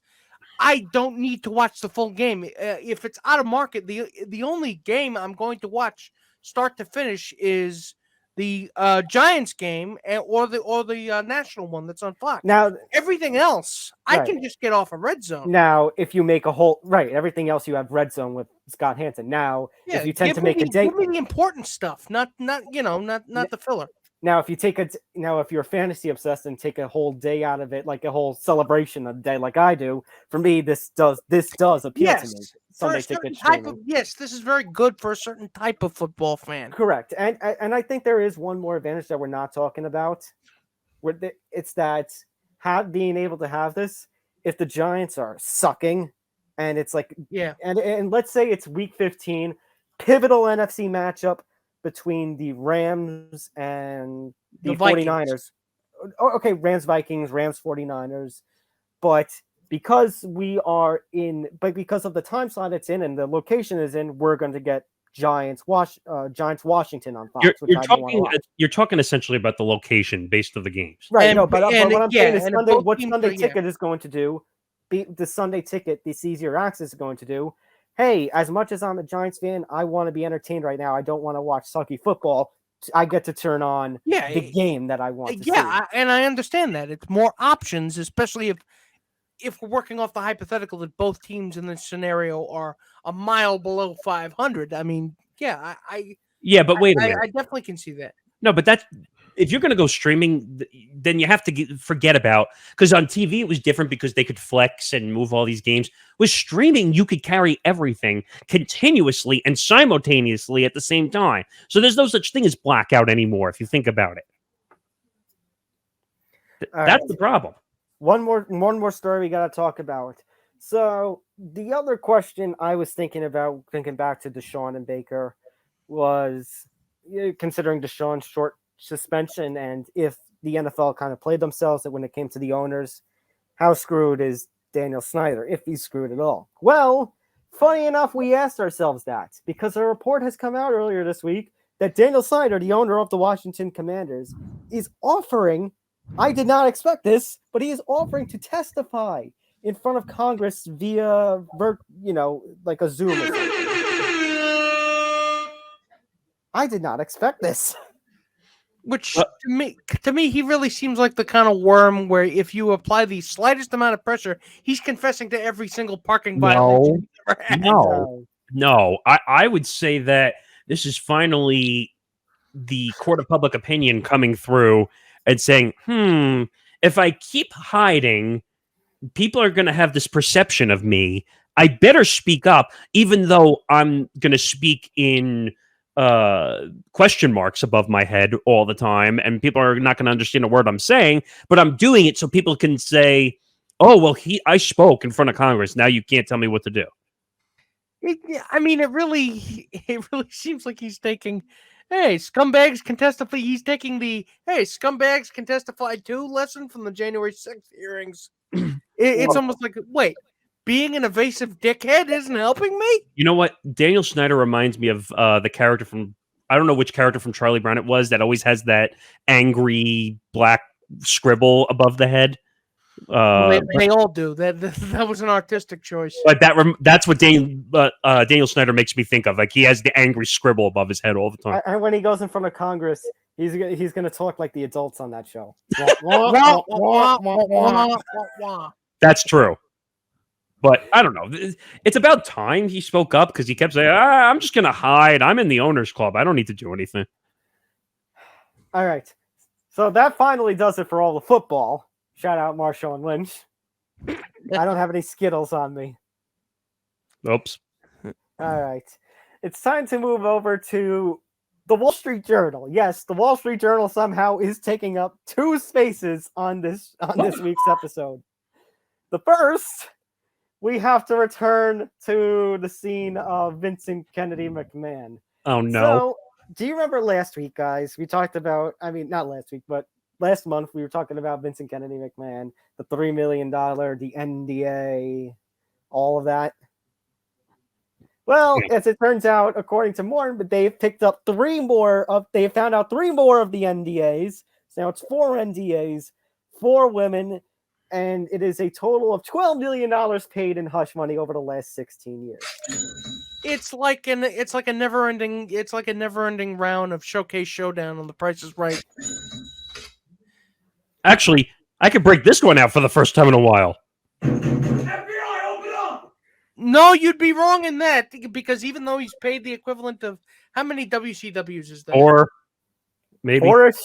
I don't need to watch the full game. If it's out of market, the only game I'm going to watch start to finish is the Giants game or the national one that's on Fox. Now everything else I can just get off of Red Zone. Now, if you make everything else you have Red Zone with Scott Hansen. Now, if you tend to make a day, give me the important stuff, not the filler. Now, if you're fantasy obsessed and take a whole day out of it, like a whole celebration of the day, like I do, for me, this does appeal to me. Sunday Ticket streaming. This is very good for a certain type of football fan. Correct, and I think there is one more advantage that we're not talking about. It's that being able to have this, if the Giants are sucking, and it's like and let's say it's week 15, pivotal NFC matchup between the Rams and the 49ers. Okay, Rams-Vikings, Rams-49ers. But because of the time slot it's in and the location is in, we're going to get Giants-Washington on Fox. You're talking essentially about the location based of the games. Right, but what I'm saying is what Sunday Ticket is going to do, the Sunday Ticket, this easier access is going to do, hey, as much as I'm a Giants fan, I want to be entertained right now. I don't want to watch sucky football. I get to turn on the game that I want to see. And I understand that. It's more options, especially if we're working off the hypothetical that both teams in this scenario are a mile below 500. I mean, but wait a minute. I definitely can see that. No, but if you're going to go streaming, then you have to forget about, because on TV it was different because they could flex and move all these games. With streaming, you could carry everything continuously and simultaneously at the same time. So there's no such thing as blackout anymore, if you think about it. That's the problem. One more story we got to talk about. So the other question I was thinking back to Deshaun and Baker, was considering Deshaun's short suspension, and if the NFL kind of played themselves when it came to the owners, how screwed is Daniel Snyder, if he's screwed at all? Well, funny enough, we asked ourselves that because a report has come out earlier this week that Daniel Snyder, the owner of the Washington Commanders, is offering, I did not expect this, but he is offering to testify in front of Congress via, like a Zoom or something. I did not expect this. Which to me, he really seems like the kind of worm where if you apply the slightest amount of pressure, he's confessing to every single parking violation. No. I would say that this is finally the court of public opinion coming through and saying, if I keep hiding, people are going to have this perception of me. I better speak up, even though I'm going to speak in question marks above my head all the time, and people are not going to understand a word I'm saying, but I'm doing it so people can say, oh, well, I spoke in front of Congress. Now you can't tell me what to do. It really seems like he's taking, hey, scumbags can testify. He's taking the, hey, scumbags can testify too lesson from the January 6th hearings. It's almost like, wait, being an evasive dickhead isn't helping me. You know what? Daniel Snyder reminds me of the character from, I don't know which character from Charlie Brown it was, that always has that angry black scribble above the head. They all do. That was an artistic choice. But that's what Daniel Snyder makes me think of. Like, he has the angry scribble above his head all the time. And when he goes in front of Congress, he's going to talk like the adults on that show. That's true. But I don't know. It's about time he spoke up, because he kept saying, I'm just going to hide. I'm in the owner's club. I don't need to do anything. All right. So that finally does it for all the football. Shout out Marshawn Lynch. I don't have any Skittles on me. Oops. All right. It's time to move over to the Wall Street Journal. Yes, the Wall Street Journal somehow is taking up 2 spaces on this week's episode. The first, we have to return to the scene of Vincent Kennedy McMahon. Oh, no. So, do you remember last week, guys? We talked about, not last week, but last month we were talking about Vincent Kennedy McMahon, the $3 million, the NDA, all of that. Well, as it turns out, according to Morton, but they've picked up they found out 3 more of the NDAs. So now it's 4 NDAs, 4 women, and it is a total of $12 million paid in hush money over the last 16 years. It's like a never ending round of Showcase Showdown on The Price is Right. Actually, I could break this one out for the first time in a while. FBI, open up! No, you'd be wrong in that, because even though he's paid the equivalent of how many WCWs is that? 4, maybe 4-ish.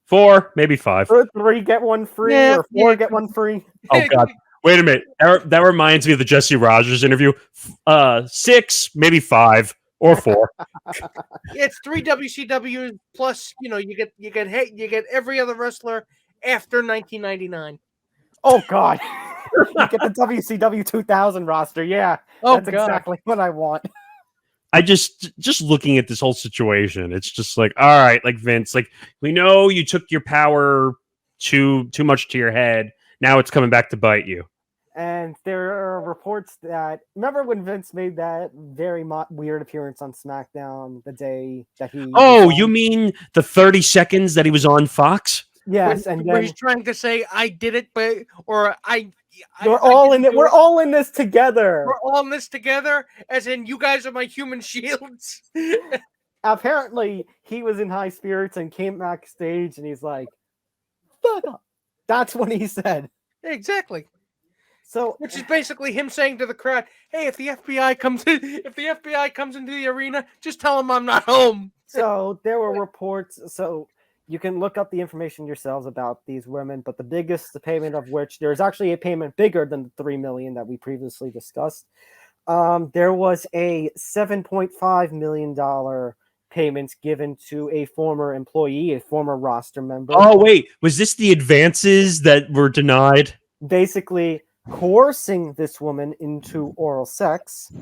4, maybe 5. 3 get 1 free, Yeah, or 4 get 1 free. Oh, God. Wait a minute. That reminds me of the Jesse Rogers interview. 6, maybe 5, or 4. It's 3 WCWs plus, you get every other wrestler after 1999. Oh, God. You get the WCW 2000 roster. Yeah, that's exactly what I want. I just looking at this whole situation, it's just like, all right, like, Vince, like, we know you took your power too much to your head. Now it's coming back to bite you. And there are reports that, remember when Vince made that very weird appearance on SmackDown the day that he... Oh, you mean the 30 seconds that he was on Fox? Yes, where he's trying to say, I did it, but, or we're all in it. We're all in this together. We're all in this together, as in you guys are my human shields. Apparently, he was in high spirits and came backstage, and he's like, "Fuck up." That's what he said. Exactly. So, which is basically him saying to the crowd, "Hey, if the FBI comes into the arena, just tell them I'm not home." So there were reports. So you can look up the information yourselves about these women, but the biggest payment of which there's actually a payment bigger than the $3 million that we previously discussed. There was a $7.5 million payment given to a former employee, a former roster member. Oh, wait, was this the advances that were denied? Basically coercing this woman into oral sex,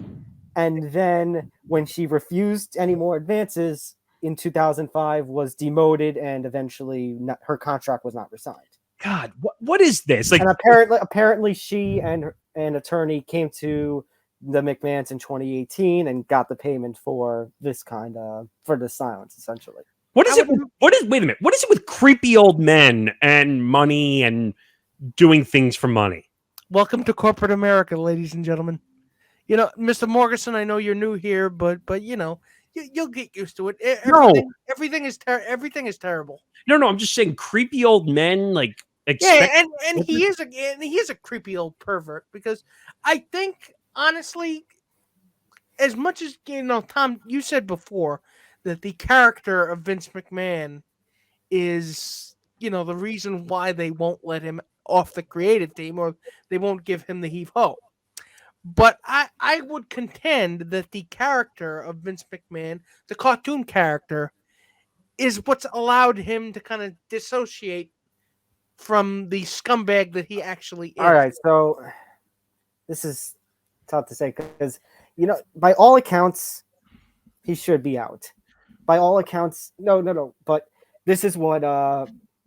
and then when she refused any more advances in 2005 was demoted, and eventually her contract was not resigned. God, what is this? Like, and apparently she and an attorney came to the McMahons in 2018 and got the payment for this for the silence, essentially. Wait a minute. What is it with creepy old men and money and doing things for money? Welcome to corporate America, ladies and gentlemen. Mr. Morrison, I know you're new here, but you'll get used to it. Everything is terrible. No, I'm just saying creepy old men like and he is a creepy old pervert, because I think honestly, as much as Tom, you said before that the character of Vince McMahon is the reason why they won't let him off the creative team, or they won't give him the heave-ho. But I would contend that the character of Vince McMahon, the cartoon character, is what's allowed him to kind of dissociate from the scumbag that he actually is. All right, so this is tough to say because, by all accounts, he should be out. By all accounts, no. But this is what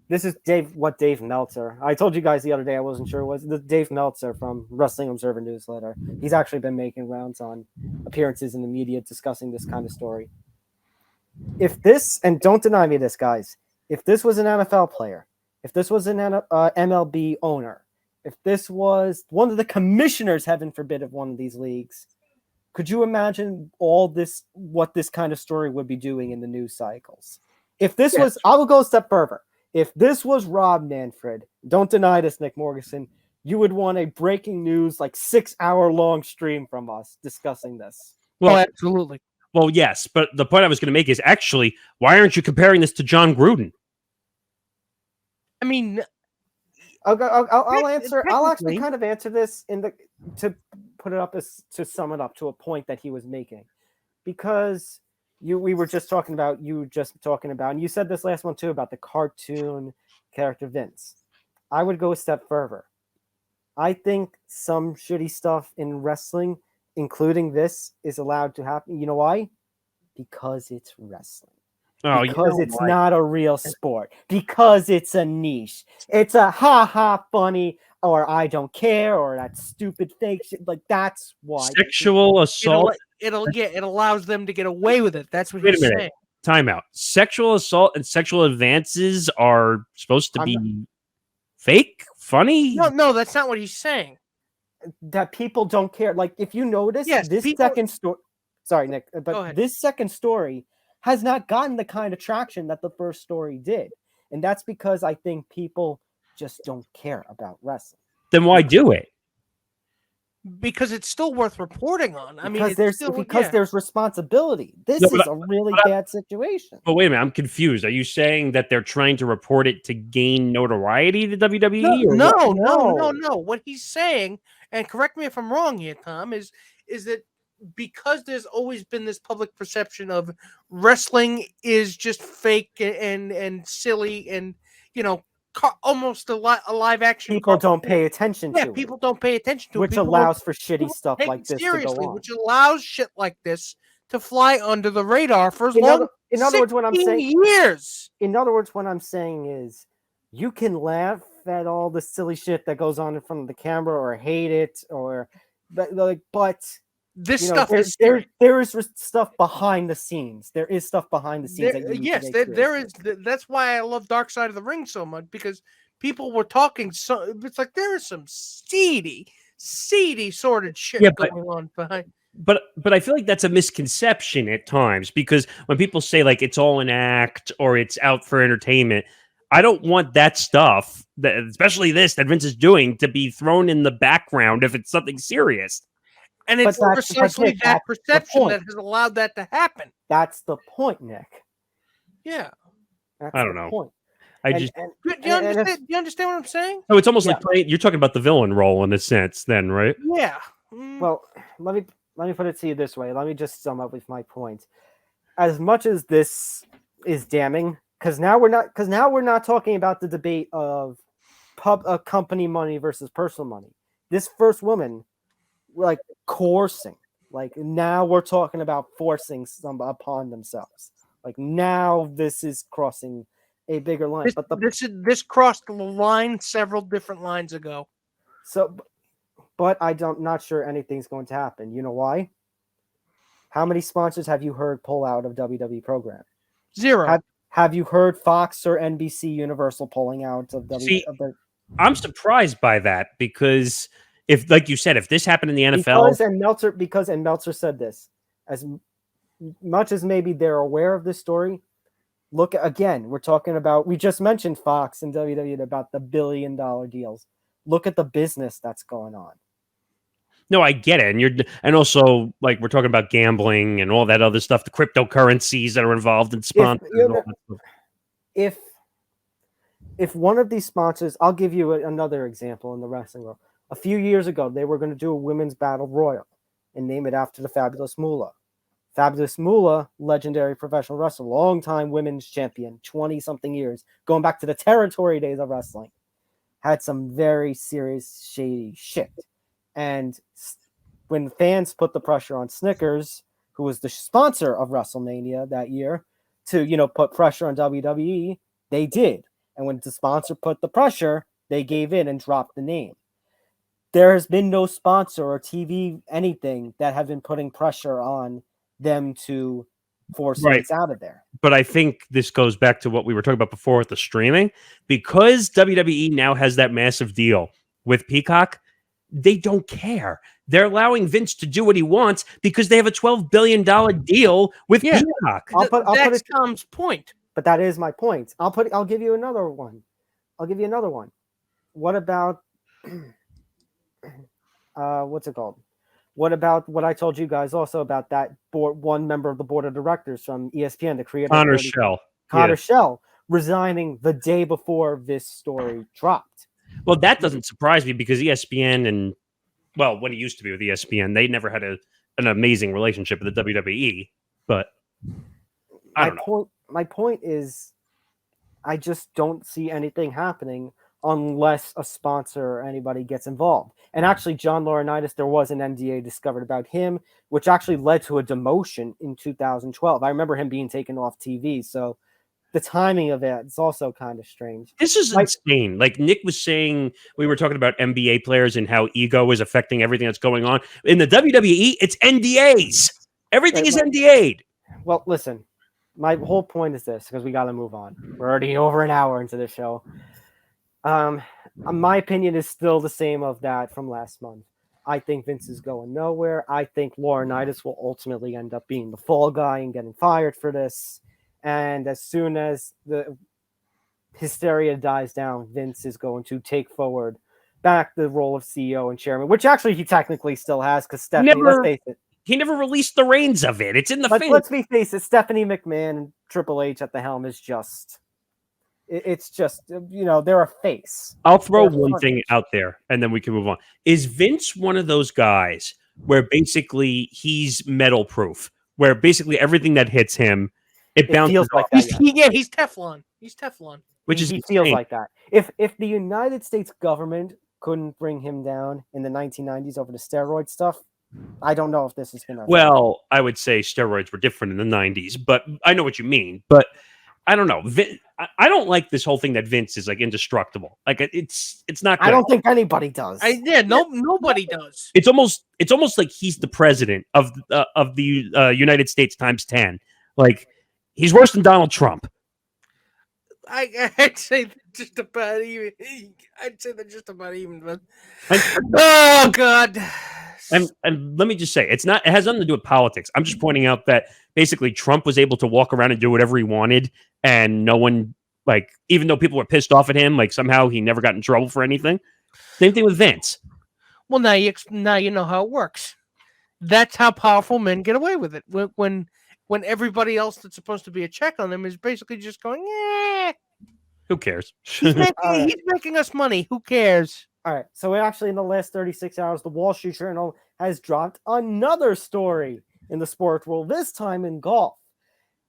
This is Dave Meltzer. I told you guys the other day I wasn't sure it was the Dave Meltzer from Wrestling Observer Newsletter. He's actually been making rounds on appearances in the media discussing this kind of story. If this, and don't deny me this, guys, if this was an NFL player, if this was an MLB owner, if this was one of the commissioners, heaven forbid, of one of these leagues, could you imagine what this kind of story would be doing in the news cycles? If this was, I will go a step further. If this was Rob Manfred, don't deny this, Nick Morganson, you would want a breaking news, 6-hour long stream from us discussing this. Well, absolutely. Well, yes, but the point I was going to make is actually, why aren't you comparing this to John Gruden? I mean, I'll answer. I'll actually kind of answer this to put it up to sum it up to a point that he was making, because we were just talking about, and you said this last one too about the cartoon character Vince. I would go a step further. I think some shitty stuff in wrestling, including this, is allowed to happen. You know why? Because it's wrestling. Oh, because it's not a real sport. Because it's a niche. It's a ha funny, or I don't care, or that stupid fake shit. That's why. Sexual assault. It allows them to get away with it. That's what he's saying. Time out. Sexual assault and sexual advances are supposed to be fake, funny. No, that's not what he's saying. That people don't care. If you notice, second story. Sorry, Nick, but this second story has not gotten the kind of traction that the first story did, and that's because I think people just don't care about wrestling. Then why do it? Because it's still worth reporting on. There's responsibility. This is a really bad situation. But wait a minute, I'm confused. Are you saying that they're trying to report it to gain notoriety to WWE? No. What he's saying, and correct me if I'm wrong here, Tom, is that because there's always been this public perception of wrestling is just fake and silly and almost a live action. People don't pay attention to it. People don't pay attention to it. Which allows for shitty stuff like this to go on. Which allows shit like this to fly under the radar for as long as 16 years. In other words, what I'm saying is you can laugh at all the silly shit that goes on in front of the camera or hate it but this stuff there is stuff behind the scenes. There is stuff behind the scenes. There is. That's why I love Dark Side of the Ring so much, because people were talking. So it's there is some seedy sordid shit going on behind. But I feel like that's a misconception at times, because when people say it's all an act or it's out for entertainment, I don't want that stuff, especially this that Vince is doing, to be thrown in the background if it's something serious. And it's precisely that perception that has allowed that to happen. That's the point, Nick. Yeah. I don't know. Point. Do you understand what I'm saying? Oh, it's almost like you're talking about the villain role in a sense, then, right? Yeah. Well, let me put it to you this way. Let me just sum up with my point. As much as this is damning, because now we're not talking about the debate of company money versus personal money. This first woman, coercing. Now we're talking about forcing some upon themselves. Now this is crossing a bigger line. This crossed the line several different lines ago. So, but not sure anything's going to happen. You know why? How many sponsors have you heard pull out of WWE program? Zero. Have you heard Fox or NBC Universal pulling out of WWE? I'm surprised by that, because if, like you said, if this happened in the NFL, because Meltzer said this, as much as maybe they're aware of this story, look again. We're talking about, we just mentioned Fox and WWE about the $1 billion deals. Look at the business that's going on. No, I get it, and also we're talking about gambling and all that other stuff, the cryptocurrencies that are involved in sponsors. If one of these sponsors, I'll give you another example in the wrestling world. A few years ago, they were going to do a women's battle royal and name it after the Fabulous Moolah. Fabulous Moolah, legendary professional wrestler, long-time women's champion, 20-something years, going back to the territory days of wrestling, had some very serious, shady shit. And when fans put the pressure on Snickers, who was the sponsor of WrestleMania that year, to put pressure on WWE, they did. And when the sponsor put the pressure, they gave in and dropped the name. There has been no sponsor or TV anything that have been putting pressure on them to force Vince out of there. But I think this goes back to what we were talking about before with the streaming. Because WWE now has that massive deal with Peacock, they don't care. They're allowing Vince to do what he wants because they have a $12 billion deal with Peacock. That's Tom's point. But that is my point. I'll give you another one. What about what's it called? What about what I told you guys also about that one member of the board of directors from ESPN, the creator Connor Shell, resigning the day before this story dropped? Well, that doesn't surprise me because ESPN and, well, when it used to be with ESPN, they never had an amazing relationship with the WWE. But I don't know. My point is, I just don't see anything happening unless a sponsor or anybody gets involved. And actually, John Laurinaitis, there was an NDA discovered about him, which actually led to a demotion in 2012. I remember him being taken off TV. So the timing of it is also kind of strange. This is insane. Like Nick was saying, we were talking about NBA players and how ego is affecting everything that's going on. In the WWE, it's NDAs. Everything is NDA'd. Well, listen, my whole point is this, because we got to move on. We're already over an hour into the show. My opinion is still the same of that from last month. I think Vince is going nowhere. I think Laurinaitis will ultimately end up being the fall guy and getting fired for this. And as soon as the hysteria dies down, Vince is going to take forward back the role of CEO and chairman, which actually he technically still has because Stephanie, let's face it. He never released the reins of it. It's in the face. Let's be face it. Stephanie McMahon and Triple H at the helm is just... It's just, they're a face. I'll throw one thing out there and then we can move on. Is Vince one of those guys where basically he's metal proof, where basically everything that hits him, it bounces off? Like that, he's Teflon. He's Teflon. Which he feels like that. If the United States government couldn't bring him down in the 1990s over the steroid stuff, I don't know if this is going to... Well, I would say steroids were different in the 90s, but I know what you mean. But I don't know. I don't like this whole thing that Vince is like indestructible. Like it's not good. I don't think anybody does. Nobody does. It's almost like he's the president of the United States times 10. Like he's worse than Donald Trump. I'd say they're just about even. But... oh God. And let me just say, it has nothing to do with politics. I'm just pointing out that basically Trump was able to walk around and do whatever he wanted, and no one, like, even though people were pissed off at him, like somehow he never got in trouble for anything. Same thing with Vince. Well, now you know how it works. That's how powerful men get away with it. When everybody else that's supposed to be a check on them is basically just going, eh. Who cares? He's making us money. Who cares? All right, so actually in the last 36 hours, the Wall Street Journal has dropped another story in the sports world, this time in golf.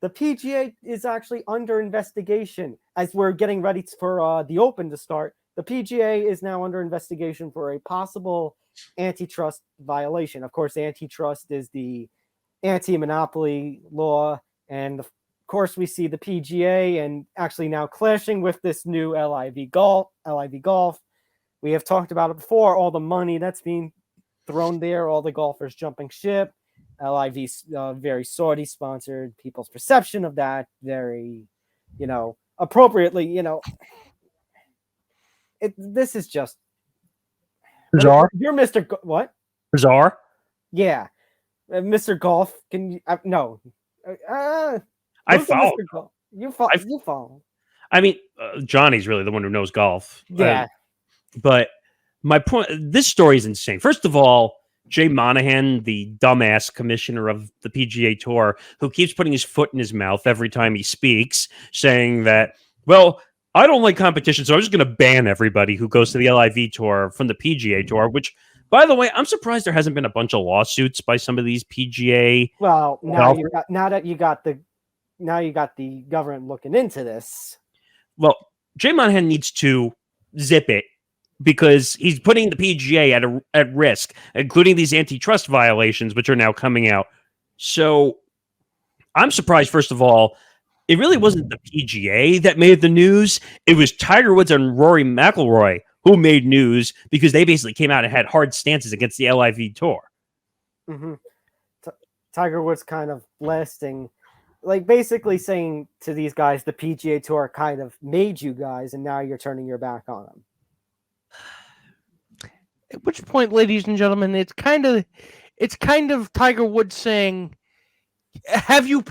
The PGA is actually under investigation as we're getting ready for the Open to start. The PGA is now under investigation for a possible antitrust violation. Of course, antitrust is the anti-monopoly law, and of course we see the PGA and actually now clashing with this new LIV Golf. We have talked about it before, all the money that's being thrown there, all the golfers jumping ship. LIV, very Saudi-sponsored, people's perception of that, very, appropriately, this is just... Bizarre? You're Mr. What? Bizarre? Yeah. Mr. Golf, can you... no. I follow. You follow. I mean, Johnny's really the one who knows golf. Yeah. But my point, this story is insane. First of all, Jay Monahan, the dumbass commissioner of the PGA Tour, who keeps putting his foot in his mouth every time he speaks, saying that, well, I don't like competition, so I'm just going to ban everybody who goes to the LIV Tour from the PGA Tour, which, by the way, I'm surprised there hasn't been a bunch of lawsuits by some of these PGA. Well, now you got the government looking into this. Well, Jay Monahan needs to zip it, because he's putting the PGA at risk, including these antitrust violations, which are now coming out. So I'm surprised, first of all, it really wasn't the PGA that made the news. It was Tiger Woods and Rory McIlroy who made news because they basically came out and had hard stances against the LIV Tour. Mm-hmm. Tiger Woods kind of blasting, like basically saying to these guys, the PGA Tour kind of made you guys, and now you're turning your back on them. At which point, ladies and gentlemen, it's kind of Tiger Woods saying, do you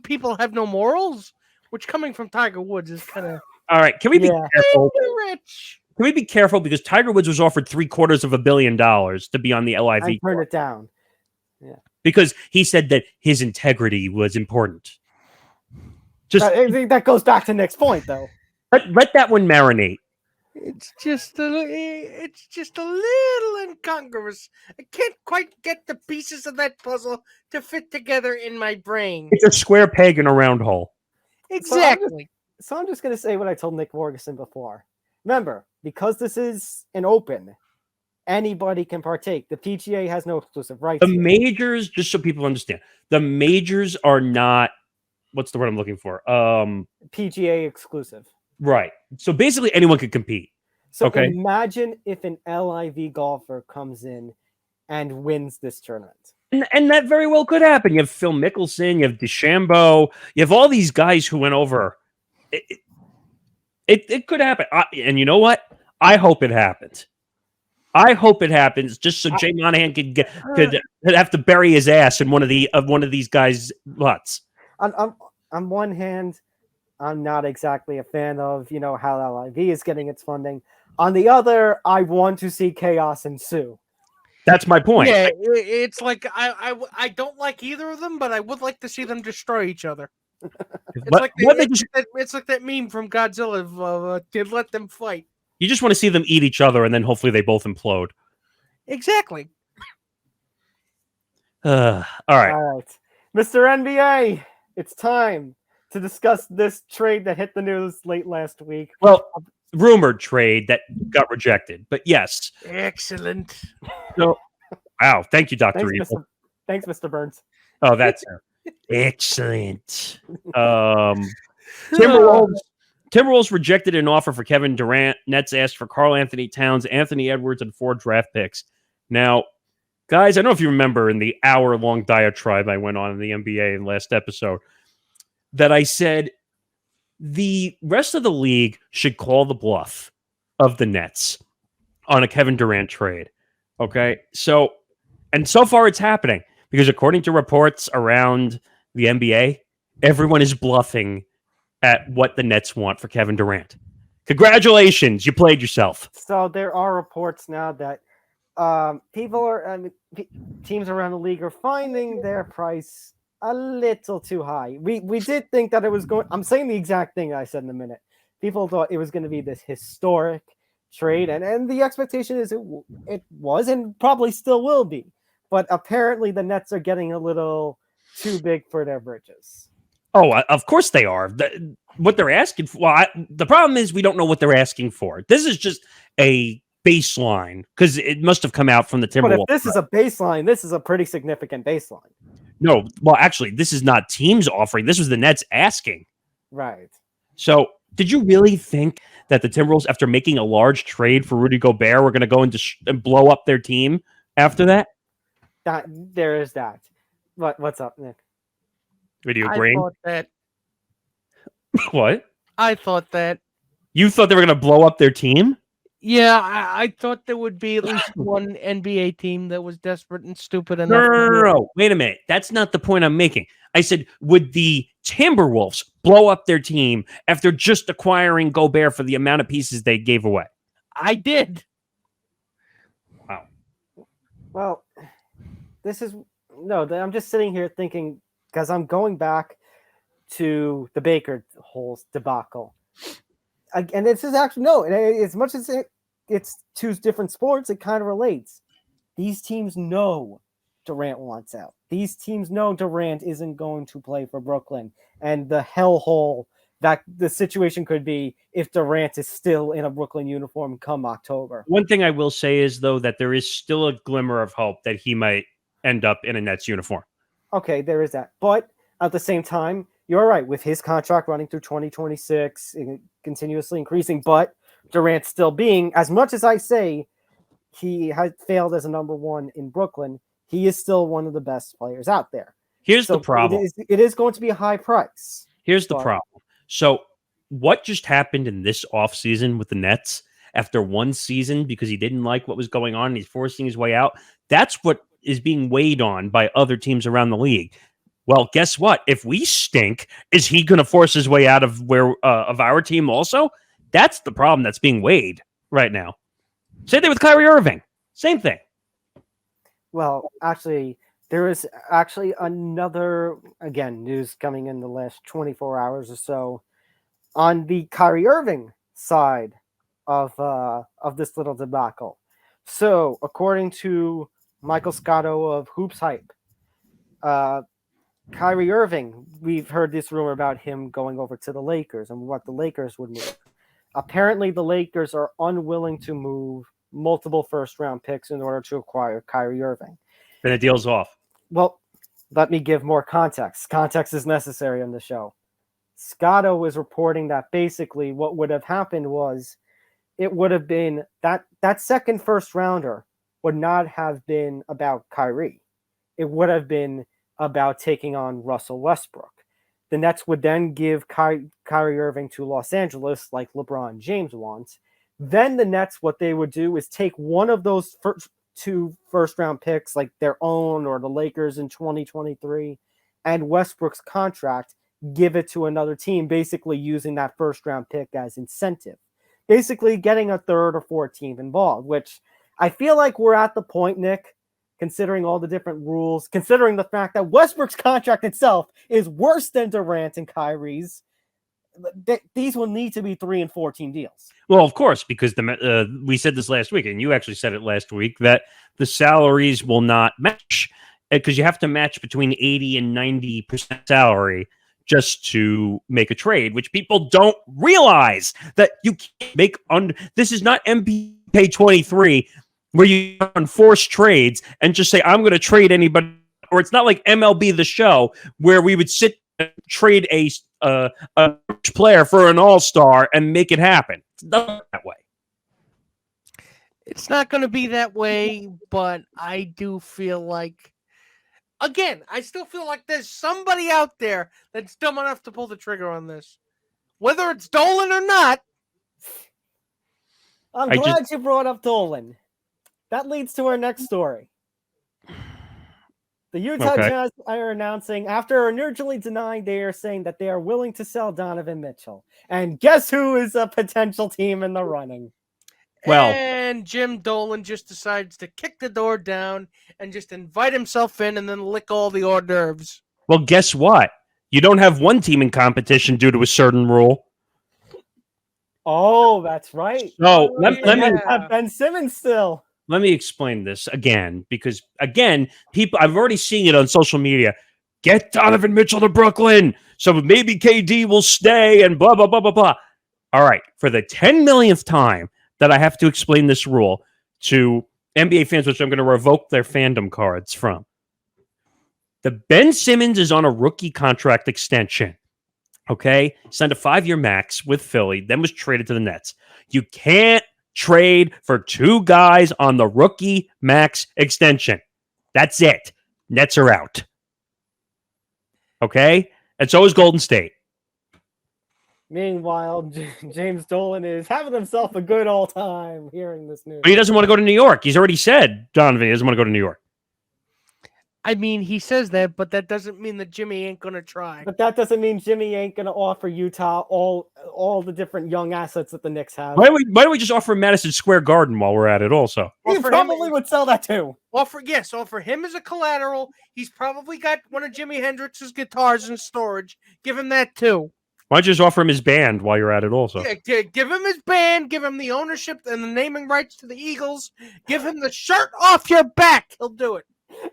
people have no morals? Which, coming from Tiger Woods, is kind of... All right, can we be careful? Rich. Can we be careful? Because Tiger Woods was offered $750 million to be on the LIV. I turned it down. Yeah. Because he said that his integrity was important. I think that goes back to Nick's point, though. Let that one marinate. It's just a little incongruous. I can't quite get the pieces of that puzzle to fit together in my brain. It's a square peg in a round hole. Exactly. So I'm just going to say what I told Nick Morganson before. Remember, because this is an open, anybody can partake. The PGA has no exclusive rights. The majors, just so people understand, the majors are not, what's the word I'm looking for? PGA exclusive. Right. So basically anyone could compete. So okay. Imagine if an LIV golfer comes in and wins this tournament. And that very well could happen. You have Phil Mickelson, you have DeChambeau, you have all these guys who went over. It could happen. And you know what? I hope it happens. I hope it happens just so Jay Monahan could have to bury his ass in one of these guys' butts. On one hand, I'm not exactly a fan of how LIV is getting its funding. On the other, I want to see chaos ensue. That's my point. Yeah, it's like I don't like either of them, but I would like to see them destroy each other. It's like that meme from Godzilla of let them fight. You just want to see them eat each other, and then hopefully they both implode. Exactly. All right. All right. Mr. NBA, it's time to discuss this trade that hit the news late last week. Well, rumored trade that got rejected, but yes. Excellent. So, wow. Thank you, Dr. Evil. Thanks, Mr. Burns. Oh, that's excellent. Timberwolves rejected an offer for Kevin Durant. Nets asked for Karl Anthony Towns, Anthony Edwards, and 4 draft picks. Now, guys, I don't know if you remember in the hour-long diatribe I went on in the NBA in the last episode that I said the rest of the league should call the bluff of the Nets on a Kevin Durant trade. Okay? So far it's happening because according to reports around the NBA, everyone is bluffing at what the Nets want for Kevin Durant. Congratulations, you played yourself. So there are reports now that teams around the league are finding their price a little too high. We did think that it was going. I'm saying the exact thing I said in a minute. People thought it was going to be this historic trade, and the expectation is it was and probably still will be. But apparently the Nets are getting a little too big for their britches. Oh, of course they are. What they're asking for. Well, the problem is we don't know what they're asking for. This is just a baseline because it must have come out from the Timberwolves. But if this is a baseline, this is a pretty significant baseline. No, well, actually, this is not teams offering. This was the Nets asking. Right. So, did you really think that the Timberwolves, after making a large trade for Rudy Gobert, were going to go and blow up their team after that? There is that. What's up, Nick? Are you agreeing? I thought that. What? I thought that. You thought they were going to blow up their team? Yeah, I thought there would be at least one NBA team that was desperate and stupid enough. No. Wait a minute. That's not the point I'm making. I said, would the Timberwolves blow up their team after just acquiring Gobert for the amount of pieces they gave away? I did. Wow. Well, I'm just sitting here thinking, because I'm going back to the Baker Holes debacle. And this is actually, as much as it's two different sports, it kind of relates. These teams know Durant wants out. These teams know Durant isn't going to play for Brooklyn. And the hellhole that the situation could be if Durant is still in a Brooklyn uniform come October. One thing I will say is, though, that there is still a glimmer of hope that he might end up in a Nets uniform. Okay, there is that. But at the same time, you're right, with his contract running through 2026, continuously increasing, but Durant still being, as much as I say he has failed as a number one in Brooklyn, he is still one of the best players out there. Here's the problem. It is going to be a high price. Here's the problem. So what just happened in this offseason with the Nets after one season because he didn't like what was going on and he's forcing his way out? That's what is being weighed on by other teams around the league. Well, guess what? If we stink, is he going to force his way out of of our team also? That's the problem that's being weighed right now. Same thing with Kyrie Irving. Same thing. Well, actually, there is actually another, again, news coming in the last 24 hours or so on the Kyrie Irving side of this little debacle. So, according to Michael Scotto of Hoops Hype, Kyrie Irving, we've heard this rumor about him going over to the Lakers and what the Lakers would move. Apparently, the Lakers are unwilling to move multiple first-round picks in order to acquire Kyrie Irving. Then the deal's off. Well, let me give more context. Context is necessary on the show. Scotto was reporting that basically what would have happened was it would have been that second first-rounder would not have been about Kyrie. It would have been about taking on Russell Westbrook. The Nets would then give Kyrie Irving to Los Angeles like LeBron James wants. Then the Nets, what they would do is take one of those two first-round picks, like their own or the Lakers in 2023, and Westbrook's contract, give it to another team, basically using that first-round pick as incentive. Basically getting a third or fourth team involved, which I feel like we're at the point, Nick, considering all the different rules, considering the fact that Westbrook's contract itself is worse than Durant and Kyrie's, these will need to be 3 and 14 deals. Well, of course, because we said this last week, and you actually said it last week, that the salaries will not match because you have to match between 80 and 90% salary just to make a trade, which people don't realize that you can't make this is not NBA 23 where you enforce trades and just say, I'm going to trade anybody, or it's not like MLB The Show where we would sit and trade a player for an all-star and make it happen. It's not that way. It's not going to be that way, but I do feel like, again, I still feel like there's somebody out there that's dumb enough to pull the trigger on this. Whether it's Dolan or not. I'm glad you brought up Dolan. That leads to our next story. The Utah Jazz are announcing, after originally denying, they are saying that they are willing to sell Donovan Mitchell. And guess who is a potential team in the running? Well, and Jim Dolan just decides to kick the door down and just invite himself in and then lick all the hors d'oeuvres. Well, guess what? You don't have one team in competition due to a certain rule. Oh, that's right. So let me have Ben Simmons still. Let me explain this again, because again, I've already seen it on social media. Get Donovan Mitchell to Brooklyn, so maybe KD will stay and blah, blah, blah, blah, blah. All right, for the 10 millionth time that I have to explain this rule to NBA fans, which I'm going to revoke their fandom cards from. The Ben Simmons is on a rookie contract extension. Okay? Signed a 5-year max with Philly, then was traded to the Nets. You can't trade for two guys on the rookie max extension. That's it. Nets are out. Okay? And so is Golden State. Meanwhile, James Dolan is having himself a good old time hearing this news. But he doesn't want to go to New York. He's already said, Donovan, he doesn't want to go to New York. I mean, he says that, but that doesn't mean that Jimmy ain't going to try. But that doesn't mean Jimmy ain't going to offer Utah all the different young assets that the Knicks have. Why don't we just offer Madison Square Garden while we're at it also? He probably would sell that too. Offer him as a collateral. He's probably got one of Jimi Hendrix's guitars in storage. Give him that too. Why don't you just offer him his band while you're at it also? Yeah, give him his band. Give him the ownership and the naming rights to the Eagles. Give him the shirt off your back. He'll do it.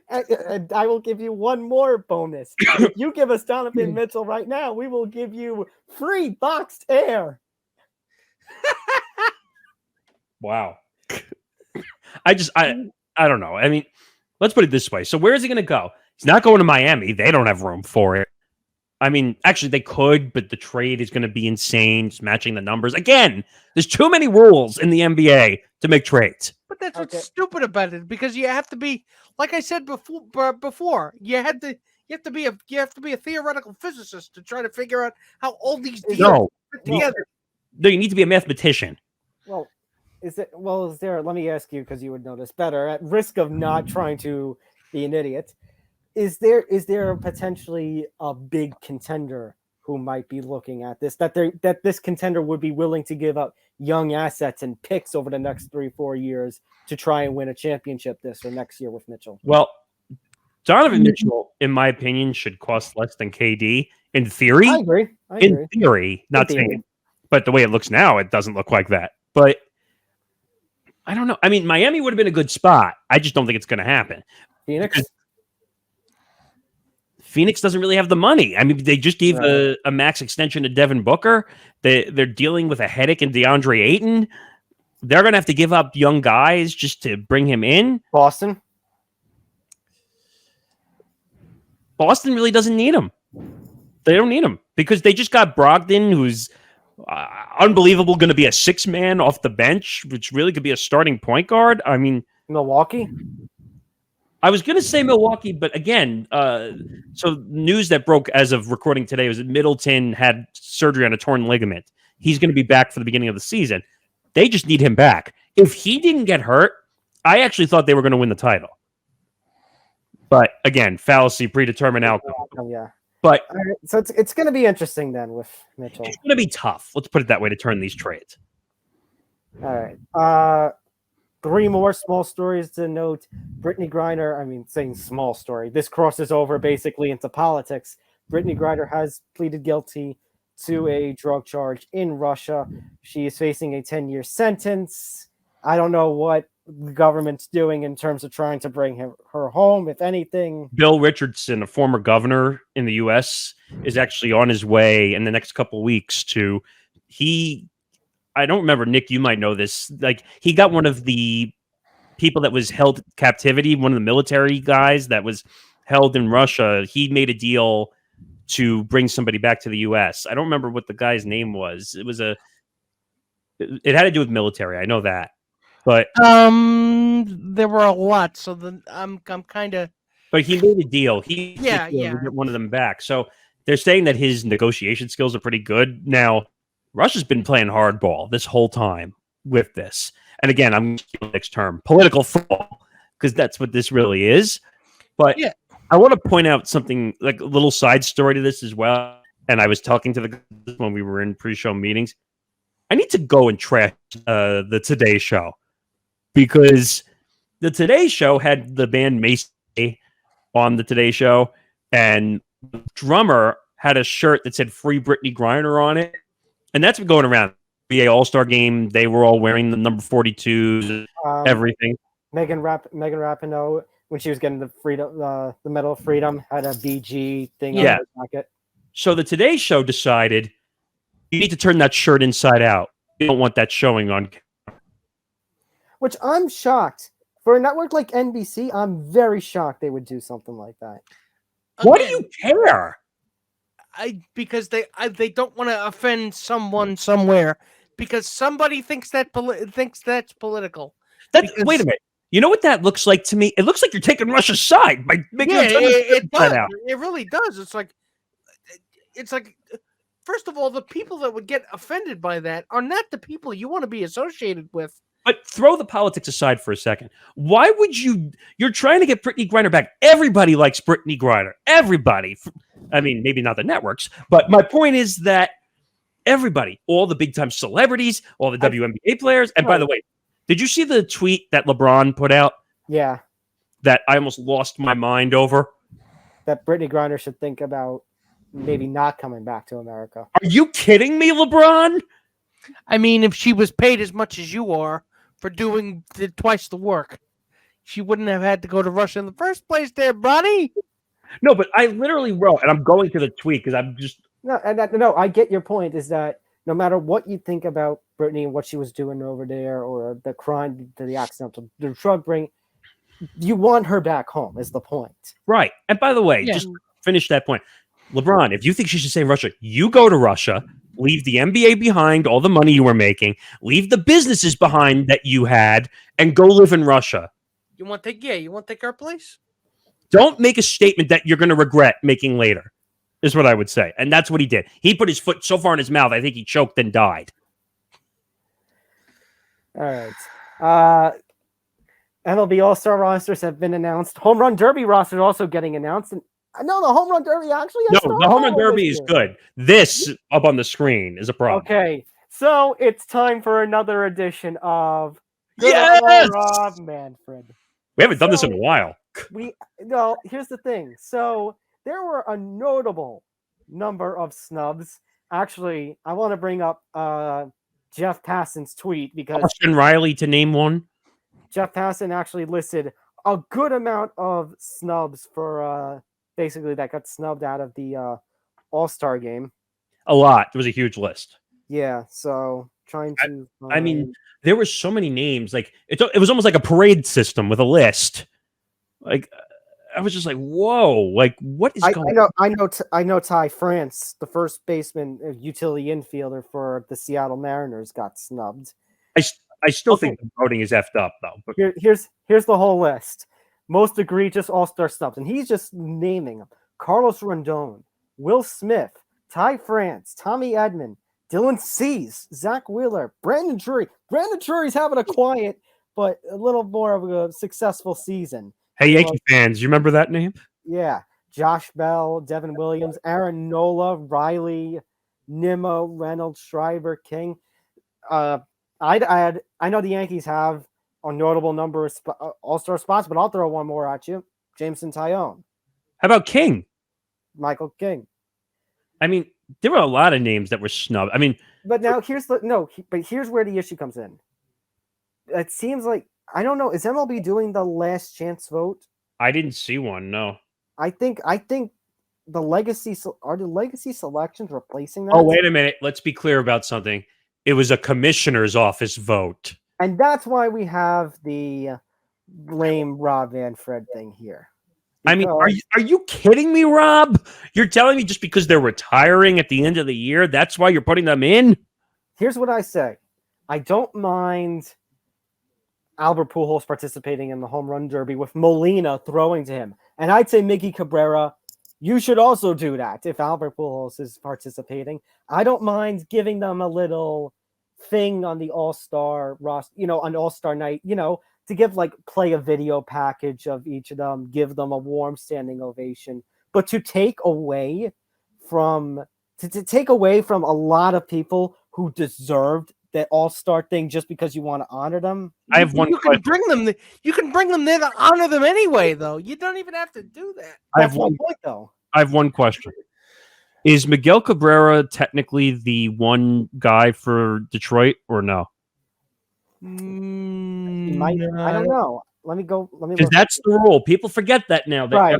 And I will give you one more bonus. If you give us Donovan Mitchell right now, we will give you free boxed air. Wow. I don't know. I mean, let's put it this way. So where is he going to go? He's not going to Miami. They don't have room for it. I mean, actually, they could, but the trade is going to be insane, just matching the numbers. Again, there's too many rules in the NBA to make trades. But that's what's stupid about it, because you have to be, like I said before, you have to be a theoretical physicist to try to figure out how all these deals fit together. No, you need to be a mathematician. Well, is there, let me ask you, because you would know this better, at risk of not trying to be an idiot, is there potentially a big contender who might be looking at this, that this contender would be willing to give up young assets and picks over the next 3-4 years to try and win a championship this or next year with Mitchell? Well, Donovan Mitchell, in my opinion, should cost less than KD. In theory, I agree. In theory, not saying, but the way it looks now, it doesn't look like that. But I don't know. I mean, Miami would have been a good spot. I just don't think it's going to happen. Phoenix doesn't really have the money. I mean, they just gave a max extension to Devin Booker. They're dealing with a headache in DeAndre Ayton. They're going to have to give up young guys just to bring him in. Boston really doesn't need him. They don't need him because they just got Brogdon, who's unbelievable, going to be a 6-man off the bench, which really could be a starting point guard. I mean, Milwaukee. I was going to say Milwaukee, but again, so news that broke as of recording today was that Middleton had surgery on a torn ligament. He's going to be back for the beginning of the season. They just need him back. If he didn't get hurt, I actually thought they were going to win the title. But again, fallacy, predetermined outcome. Yeah. But so it's going to be interesting then with Mitchell. It's going to be tough. Let's put it that way to turn these trades. All right. 3 more small stories to note. Brittney Griner, I mean, saying small story, this crosses over basically into politics. Brittney Griner has pleaded guilty to a drug charge in Russia. She is facing a 10-year sentence. I don't know what the government's doing in terms of trying to bring her home, if anything. Bill Richardson, a former governor in the U.S., is actually on his way in the next couple of weeks to I don't remember, Nick, you might know this. Like, he got one of the people that was held captivity, one of the military guys that was held in Russia. He made a deal to bring somebody back to the U.S. I don't remember what the guy's name was. It had to do with military. I know that. But there were a lot, so I'm kind of. But he made a deal. He to get one of them back. So they're saying that his negotiation skills are pretty good. Now, Russia's been playing hardball this whole time with this. And again, I'm going to use the next term, political football, because that's what this really is. But I want to point out something, like a little side story to this as well. And I was talking to the guys when we were in pre-show meetings. I need to go and trash the Today Show, because the Today Show had the band Macy on the Today Show, and the drummer had a shirt that said "Free Brittney Griner" on it. And that's been going around. MLB All-Star Game, they were all wearing the number 42s, everything. Megan Rapinoe, when she was getting the Medal of Freedom, had a BG thing on her pocket. So the Today Show decided you need to turn that shirt inside out. You don't want that showing on camera. Which I'm shocked. For a network like NBC, I'm very shocked they would do something like that. Why do you care? Because they don't want to offend someone somewhere, because somebody thinks that's political. Wait a minute. You know what that looks like to me? It looks like you're taking Russia's side by making it does. It really does. It's like first of all, the people that would get offended by that are not the people you want to be associated with. But throw the politics aside for a second. Why would you're trying to get Brittney Griner back. Everybody likes Brittney Griner. Everybody. I mean, maybe not the networks, but my point is that everybody, all the big time celebrities, all the WNBA players. And by the way, did you see the tweet that LeBron put out? Yeah. That I almost lost my mind over? That Brittney Griner should think about maybe not coming back to America. Are you kidding me, LeBron? I mean, if she was paid as much as you are for doing twice the work, she wouldn't have had to go to Russia in the first place there, buddy. No, but I literally wrote, and I'm going to the tweet because I'm just... No, I get your point, is that no matter what you think about Brittney and what she was doing over there, or the crime, the accidental, the drug bring, you want her back home, is the point. Right. And by the way, just finish that point. LeBron, if you think she should stay in Russia, you go to Russia, leave the NBA behind, all the money you were making, leave the businesses behind that you had, and go live in Russia. You want to take our place? Don't make a statement that you're going to regret making later, is what I would say. And that's what he did. He put his foot so far in his mouth, I think he choked and died. All right. MLB All-Star rosters have been announced. Home Run Derby roster is also getting announced. And no, the Home Run Derby actually has No, the Home Run Derby is good. This up on the screen is a problem. Okay, so it's time for another edition of Yes! Rob Manfred. We haven't done this in a while. Here's the thing. So there were a notable number of snubs. Actually, I want to bring up Jeff Passan's tweet because Austin Riley, to name one. Jeff Passan actually listed a good amount of snubs for basically that got snubbed out of the All-Star game. A lot. It was a huge list. Yeah, so trying to. I mean, there were so many names. Like it was almost like a parade system with a list. Like I was just like, whoa! Like what is going on? I know. Ty France, the first baseman, utility infielder for the Seattle Mariners, got snubbed. I still think the voting is effed up though. But here's the whole list. Most egregious All-Star snubs, and he's just naming them: Carlos Rendon, Will Smith, Ty France, Tommy Edman, Dylan Cease, Zach Wheeler, Brandon Drury. Brandon Drury's having a quiet but a little more of a successful season. Hey, Yankee fans, you remember that name? Yeah. Josh Bell, Devin Williams, Aaron Nola, Riley, Nimmo, Reynolds, Schreiber, King. I know the Yankees have a notable number of All-Star spots, but I'll throw one more at you. Jameson Tyone. How about King? Michael King. I mean, there were a lot of names that were snubbed. I mean, but now here's where the issue comes in. It seems like, I don't know, is MLB doing the last chance vote? I didn't see one. No. I think the legacy selections replacing that. Oh, wait a minute. Let's be clear about something. It was a commissioner's office vote. And that's why we have the lame Rob Manfred thing here. I mean, are you kidding me, Rob? You're telling me just because they're retiring at the end of the year, that's why you're putting them in? Here's what I say. I don't mind Albert Pujols participating in the home run derby with Molina throwing to him. And I'd say Miggy Cabrera, you should also do that if Albert Pujols is participating. I don't mind giving them a little thing on the All-Star roster, on All-Star night, to give play a video package of each of them, give them a warm standing ovation. But to take away from a lot of people who deserved that All-Star thing just because you want to honor them. I have one. You can bring them there to honor them anyway, though. You don't even have to do that. I have one point, though. I have one question. Is Miguel Cabrera technically the one guy for Detroit or no? I don't know. Let me go. Because that's the rule. People forget that now. Right.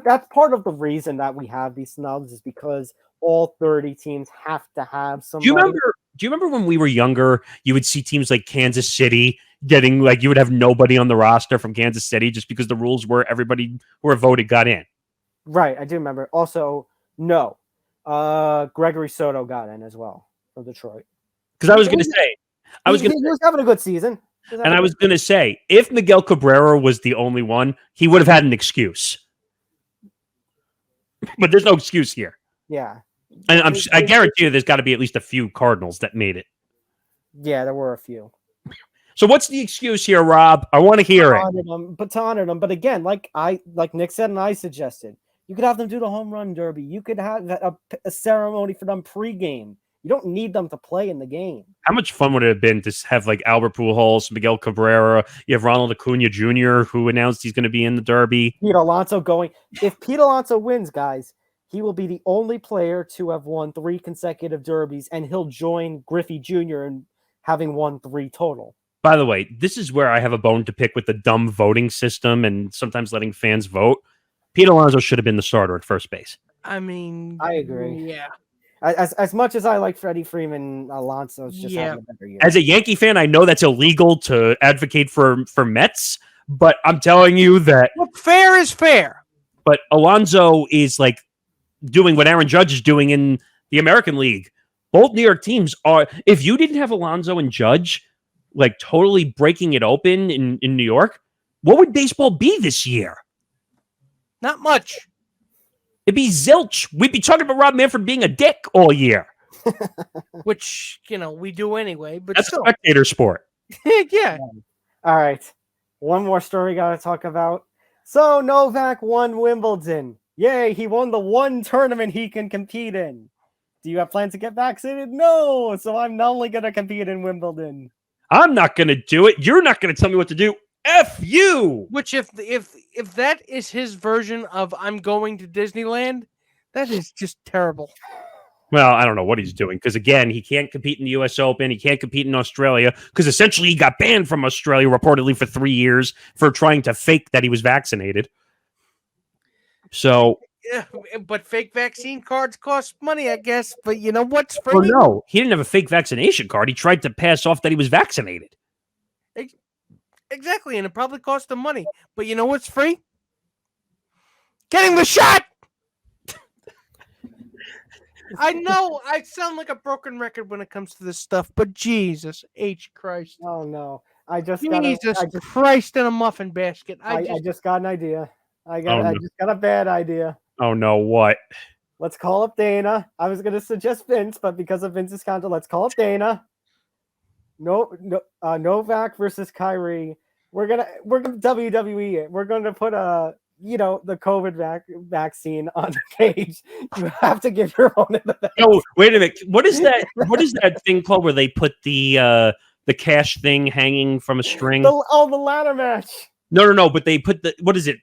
That's part of the reason that we have these snubs is because all 30 teams have to have some. Do you remember when we were younger? You would see teams like Kansas City getting you would have nobody on the roster from Kansas City just because the rules were everybody who were voted got in. Right. I do remember. Also, no. Gregory Soto got in as well from Detroit. Because I was going to say. He was having a good season. And I was going to say, if Miguel Cabrera was the only one, he would have had an excuse. But there's no excuse here. Yeah. And I guarantee you there's got to be at least a few Cardinals that made it. Yeah, there were a few. So what's the excuse here, Rob? I want to hear it. To honor them. But again, like Nick said and I suggested, you could have them do the home run derby. You could have a ceremony for them pregame. You don't need them to play in the game. How much fun would it have been to have Albert Pujols, Miguel Cabrera? You have Ronald Acuna Jr., who announced he's going to be in the Derby. Pete Alonso going. If Pete Alonso wins, guys, he will be the only player to have won 3 consecutive Derbies, and he'll join Griffey Jr. in having won 3 total. By the way, this is where I have a bone to pick with the dumb voting system and sometimes letting fans vote. Pete Alonso should have been the starter at first base. I mean, I agree. Yeah. As much as I like Freddie Freeman, Alonso's just having a better year. As a Yankee fan, I know that's illegal to advocate for Mets, but I'm telling you that look, fair is fair. But Alonso is doing what Aaron Judge is doing in the American League. Both New York teams are. If you didn't have Alonso and Judge, like totally breaking it open in New York, what would baseball be this year? Not much. It'd be zilch. We'd be talking about Rob Manfred being a dick all year. Which, we do anyway. But That's still. a spectator sport. Yeah. All right. One more story got to talk about. So Novak won Wimbledon. Yay, he won the one tournament he can compete in. Do you have plans to get vaccinated? No. So I'm not only going to compete in Wimbledon. I'm not going to do it. You're not going to tell me what to do. F you. Which if that is his version of I'm going to Disneyland, that is just terrible. Well, I don't know what he's doing because, again, he can't compete in the U.S. Open. He can't compete in Australia because essentially he got banned from Australia reportedly for 3 years for trying to fake that he was vaccinated. So, Yeah, but fake vaccine cards cost money, I guess. But you know what's free? well, no, he didn't have a fake vaccination card. He tried to pass off that he was vaccinated. Exactly, and it probably cost him money. But you know what's free? Getting the shot! I know I sound like a broken record when it comes to this stuff, but Jesus H. Christ. Oh, no. Jesus Christ in a muffin basket. I just got an idea. I no. just got a bad idea. Oh, no, what? Let's call up Dana. I was going to suggest Vince, but because of Vince's content, let's call up Dana. Novak versus Kyrie. We're gonna WWE it. We're gonna put the COVID vaccine on the page. You have to give your own in the vaccine. No, wait a minute. What is that? What is that thing called where they put the cash thing hanging from a string? The ladder match. No. But they put what is it?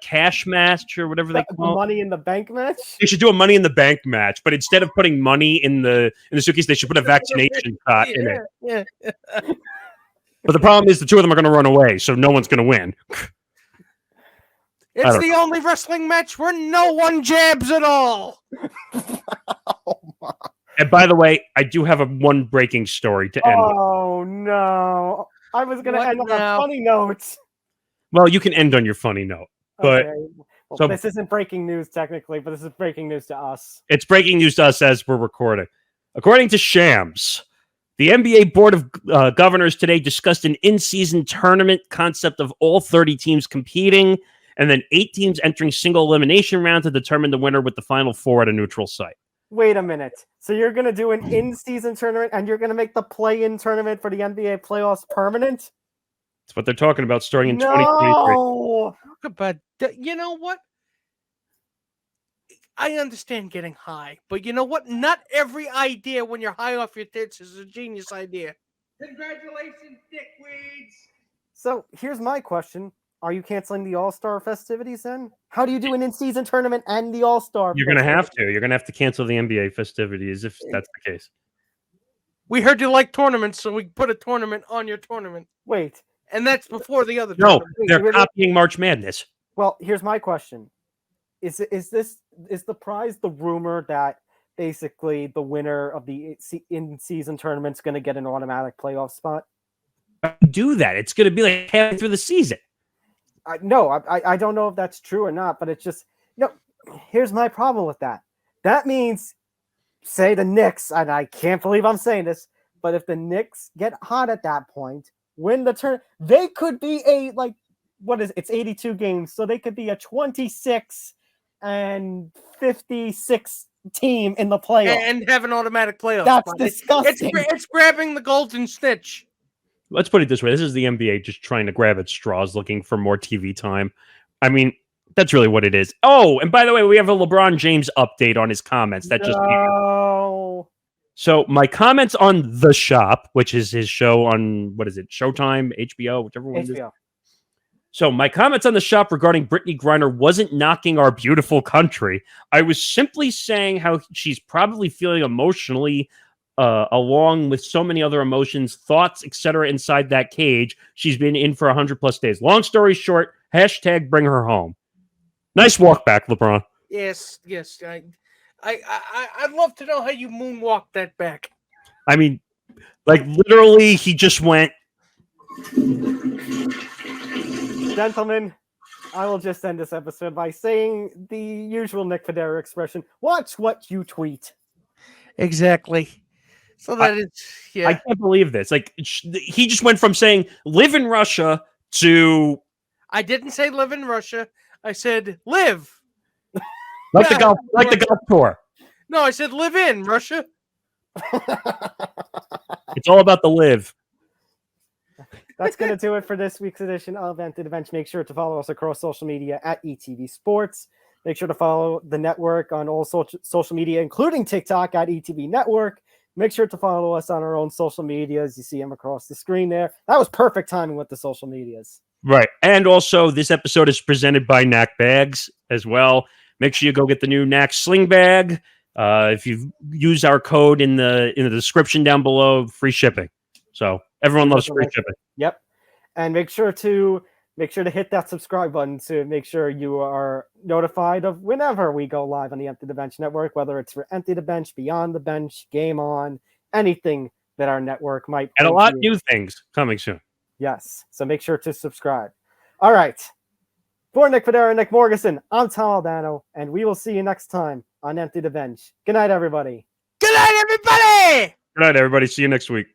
Cash match or whatever they call it. Money in the bank match. They should do a Money in the Bank match, but instead of putting money in the suitcase, they should put a vaccination shot in it. Yeah. But the problem is the two of them are going to run away, so no one's going to win. It's the only wrestling match where no one jabs at all. And by the way, I do have one breaking story to end. Oh no! I was going to end on a funny note. Well, you can end on your funny note, but okay. Well, this isn't breaking news technically, but this is breaking news to us. It's breaking news to us as we're recording. According to Shams, the NBA Board of Governors today discussed an in-season tournament concept of all 30 teams competing and then 8 teams entering single elimination round to determine the winner with the final 4 at a neutral site. Wait a minute. So you're going to do an in-season tournament and you're going to make the play-in tournament for the NBA playoffs permanent? That's what they're talking about starting in 2023. No! But you know what? I understand getting high, but you know what? Not every idea when you're high off your tits is a genius idea. Congratulations, dickweeds. So here's my question. Are you canceling the All-Star festivities then? How do you do an in-season tournament and the All-Star You're going to have to. You're going to have to cancel the NBA festivities if that's the case. We heard you like tournaments, so we put a tournament on your tournament. Wait. And that's before the other No, tournament. they're copying March Madness. Well, here's my question. Is the prize the rumor that basically the winner of the in-season tournament's going to get an automatic playoff spot? Do that. It's going to be like halfway through the season. I don't know if that's true or not, but it's just, here's my problem with that. That means, say the Knicks, and I can't believe I'm saying this, but if the Knicks get hot at that point, win the turn, they could be it's 82 games, so they could be a 26 and 56 team in the playoffs. And have an automatic playoff That's spot. disgusting. It's grabbing the golden snitch. Let's put it this way. This is the NBA just trying to grab at straws, looking for more TV time. I mean, that's really what it is. Oh, and by the way, we have a LeBron James update on his comments. So my comments on The Shop, which is his show on, what is it, Showtime, HBO, whichever one it is. So my comments on The Shop regarding Brittney Griner wasn't knocking our beautiful country. I was simply saying how she's probably feeling emotionally along with so many other emotions, thoughts, etc. inside that cage. She's been in for 100+ days. Long story short, hashtag bring her home. Nice walk back, LeBron. Yes. I'd love to know how you moonwalked that back. I mean, like literally, he just went. Gentlemen, I will just end this episode by saying the usual Nick Federa expression: "Watch what you tweet." Exactly. So that I can't believe this. Like, he just went from saying live in Russia to I didn't say live in Russia. I said live. like the golf tour. No, I said live in Russia. It's all about the live. That's going to do it for this week's edition of Empty the Bench. Make sure to follow us across social media at ETV Sports. Make sure to follow the network on all social media, including TikTok at ETV Network. Make sure to follow us on our own social medias. You see them across the screen there. That was perfect timing with the social medias. Right. And also, this episode is presented by Knack Bags as well. Make sure you go get the new Knack Sling Bag. If you use our code in the description down below, free shipping. So everyone loves free shipping. Yep. And make sure to hit that subscribe button to make sure you are notified of whenever we go live on the Empty the Bench network, whether it's for Empty the Bench, Beyond the Bench, Game On, anything that our network might. And a lot of new things coming soon. Yes. So make sure to subscribe. All right. For Nick Federa and Nick Morganson, I'm Tom Aldano, and we will see you next time on Empty the Bench. Good night, everybody. Good night, everybody. Good night, everybody. See you next week.